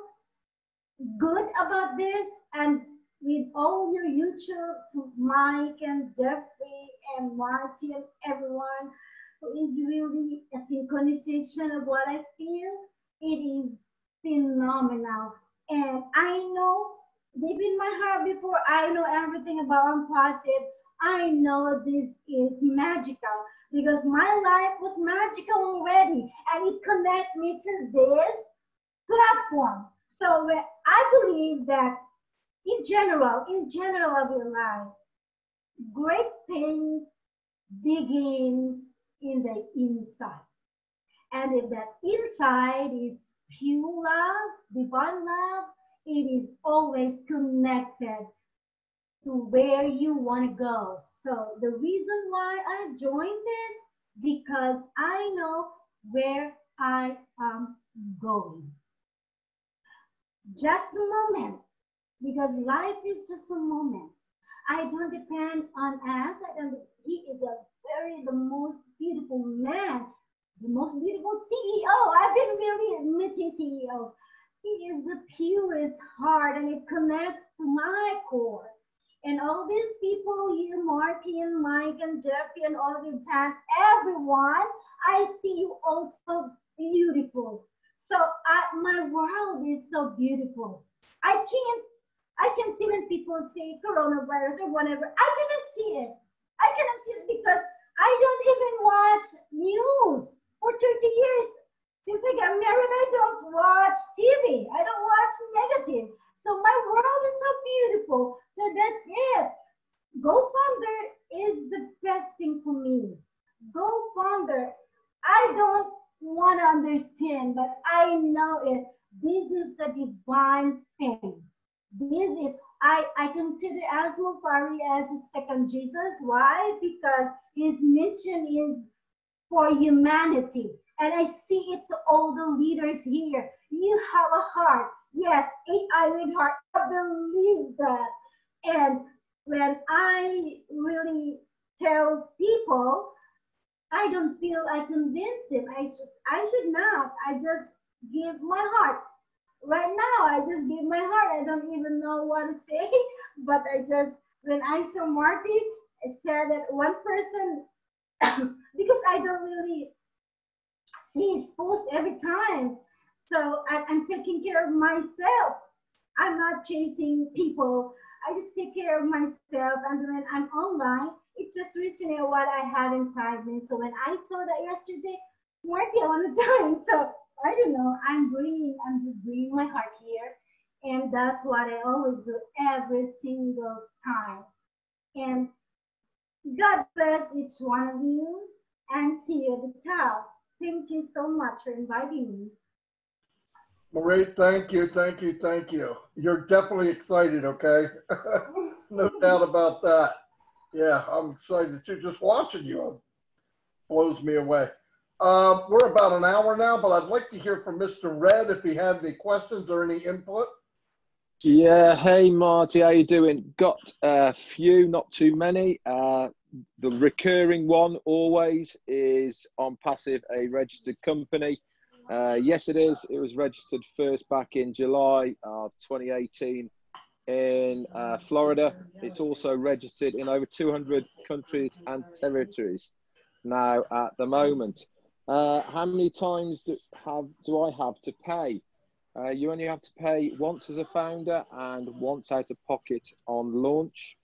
good about this, and with all your YouTube, to Mike and Jeffrey and Marty and everyone who is really a synchronization of what I feel, it is phenomenal. And I know deep in my heart, before I know everything about ONPASSIVE, I know this is magical because my life was magical already, and it connected me to this platform. So I believe that in general of your life, great things begins in the inside. And if that inside is pure love, divine love, it is always connected to where you want to go. So the reason why I joined this, because I know where I am going. Just a moment, because life is just a moment. I don't depend on Ash. He is the most beautiful man, the most beautiful CEO. I've been really meeting CEOs. He is the purest heart, and it connects to my core. And all these people, you, Marty and Mike and Jeffrey and all of you, Tan, everyone, I see you also beautiful. So my world is so beautiful. I can see when people say coronavirus or whatever. I cannot see it. I cannot see it because I don't even watch news for 30 years. Since I got married, I don't watch TV. I don't watch negative. So my world is so beautiful. So that's it. GoFunder is the best thing for me. GoFunder, I don't want to understand, but I know it. This is a divine thing. This is, I consider Ash Mufareh as a second Jesus. Why? Because his mission is for humanity. And I see it to all the leaders here. You have a heart. Yes, AI with heart. I believe that. And when I really tell people, I don't feel I convinced them. I should not. I just give my heart. Right now, I just give my heart. I don't even know what to say. But when I saw Marty, I said that one person because I don't really see his post every time. So I'm taking care of myself. I'm not chasing people. I just take care of myself. And when I'm online, it just resonates what I have inside me. So when I saw that yesterday, Marty, I want to join. So I don't know. I'm just bringing my heart here. And that's what I always do every single time. And God bless each one of you and see you at the top. Thank you so much for inviting me. Marie, thank you, thank you, thank you. You're definitely excited, okay? No doubt about that. Yeah, I'm excited too. Just watching you blows me away. We're about an hour now, but I'd like to hear from Mr. Red if he had any questions or any input. Yeah, hey Marty, how you doing? Got a few, not too many. The recurring one always is ONPASSIVE, a registered company. Yes, it is. It was registered first back in July of 2018 in Florida. It's also registered in over 200 countries and territories now at the moment. How many times do I have to pay? You only have to pay once as a founder and once out of pocket on launch.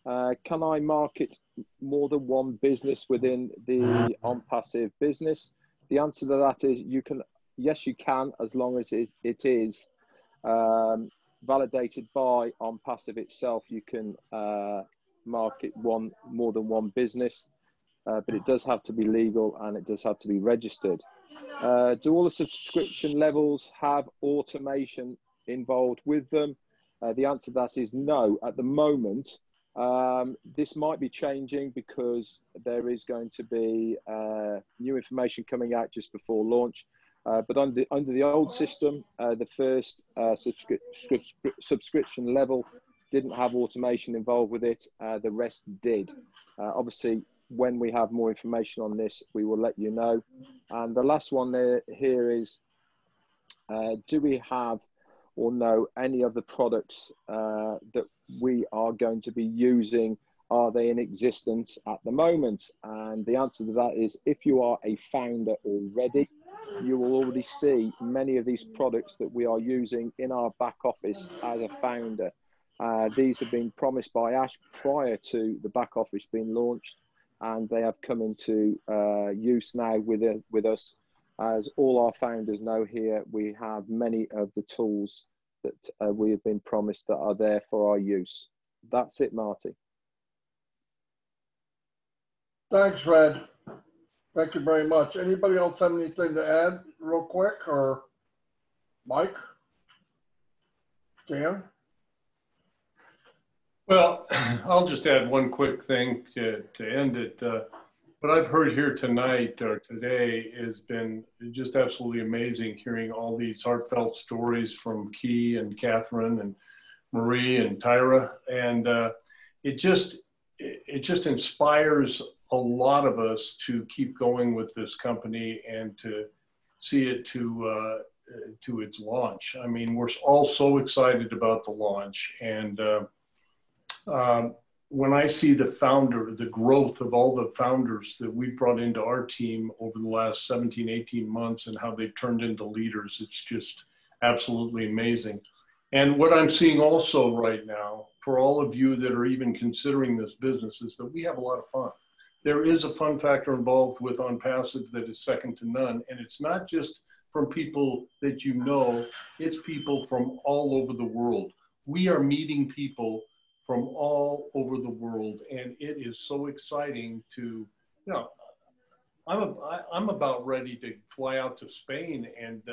Can I market more than one business within the ONPASSIVE business? The answer to that is you can. Yes, you can, as long as it is validated by ONPASSIVE itself. You can market more than one business, but it does have to be legal and it does have to be registered. Do all the subscription levels have automation involved with them? The answer to that is no. At the moment, this might be changing because there is going to be new information coming out just before launch. But under the old system, the first subscription level didn't have automation involved with it. The rest did. Obviously, when we have more information on this, we will let you know. And the last one here is, do we have or know any of the products that we are going to be using? Are they in existence at the moment? And the answer to that is, if you are a founder already, you will already see many of these products that we are using in our back office as a founder. These have been promised by Ash prior to the back office being launched, and they have come into use now with us. As all our founders know here, we have many of the tools that we have been promised that are there for our use. That's it, Marty. Thanks, Red. Thank you very much. Anybody else have anything to add real quick, or Mike? Dan? Well, I'll just add one quick thing to end it. What I've heard here tonight or today has been just absolutely amazing, hearing all these heartfelt stories from Key and Kathryn and Marie and Tyra. And it just inspires a lot of us to keep going with this company and to see it to its launch. I mean, we're all so excited about the launch. And when I see the growth of all the founders that we've brought into our team over the last 17, 18 months and how they've turned into leaders, it's just absolutely amazing. And what I'm seeing also right now, for all of you that are even considering this business, is that we have a lot of fun. There is a fun factor involved with ONPASSIVE that is second to none. And it's not just from people that you know, it's people from all over the world. We are meeting people from all over the world, and it is so exciting to, you know, I'm about ready to fly out to Spain and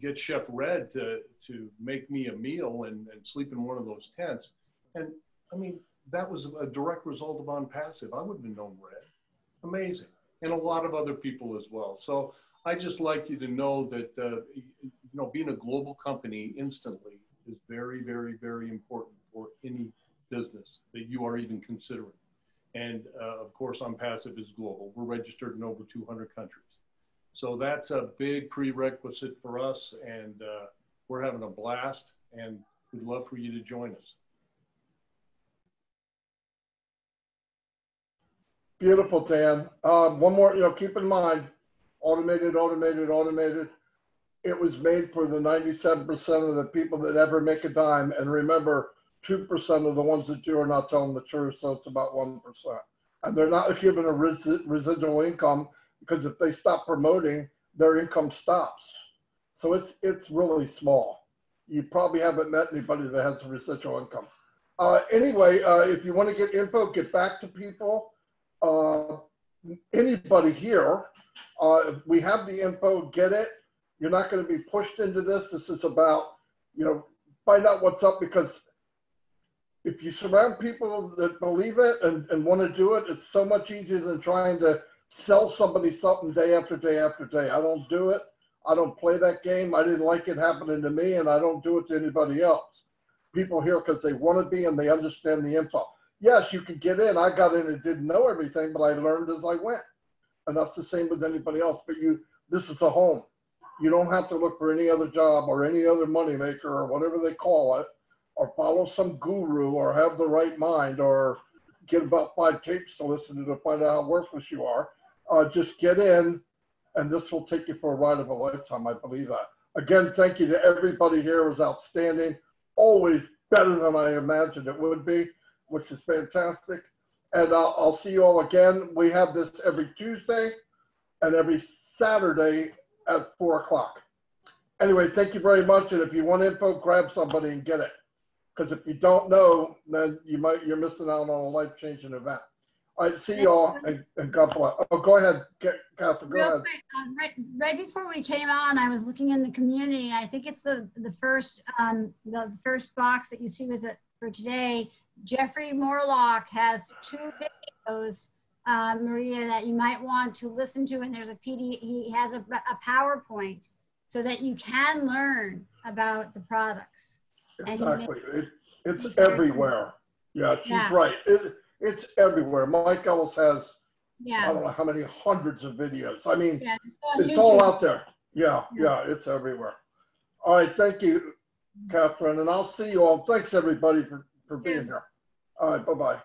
get Chef Red to make me a meal and sleep in one of those tents. And I mean, that was a direct result of ONPASSIVE. I wouldn't have known Red. Amazing. And a lot of other people as well. So I just like you to know that, you know, being a global company instantly is very, very, very important for any business that you are even considering. And of course, ONPASSIVE is global. We're registered in over 200 countries. So that's a big prerequisite for us. And we're having a blast, and we'd love for you to join us. Beautiful, Dan. One more, keep in mind, automated. It was made for the 97% of the people that ever make a dime. And remember, 2% of the ones that do are not telling the truth. So it's about 1%. And they're not given a residual income, because if they stop promoting, their income stops. So it's really small. You probably haven't met anybody that has a residual income. Anyway, if you want to get info, get back to people. Anybody here, we have the info, get it. You're not going to be pushed into this. This is about, find out what's up, because if you surround people that believe it and want to do it, it's so much easier than trying to sell somebody something day after day after day. I don't do it. I don't play that game. I didn't like it happening to me, and I don't do it to anybody else. People here because they want to be and they understand the info. Yes, you can get in. I got in and didn't know everything, but I learned as I went. And that's the same with anybody else. But this is a home. You don't have to look for any other job or any other moneymaker or whatever they call it, or follow some guru or have the right mind or get about 5 tapes to listen to find out how worthless you are. Just get in, and this will take you for a ride of a lifetime. I believe that. Again, thank you to everybody here. It was outstanding. Always better than I imagined it would be, which is fantastic. And I'll see you all again. We have this every Tuesday and every Saturday at 4 o'clock. Anyway, thank you very much. And if you want info, grab somebody and get it. Because if you don't know, then you're missing out on a life-changing event. All right, see you all, and God bless. Oh, go ahead, Kathryn, go ahead. Quick, right before we came on, I was looking in the community, and I think it's the first box that you see with it for today. Jeffrey Morlock has 2 videos, Maria, that you might want to listen to, and there's a PD. He has a PowerPoint so that you can learn about the products. Exactly, it's everywhere. Yeah, she's right. It's everywhere. Mike Ellis has, I don't know how many hundreds of videos. I mean, it's all out there. Yeah, it's everywhere. All right, thank you, Kathryn, and I'll see you all. Thanks, everybody, for being here. All right, bye-bye.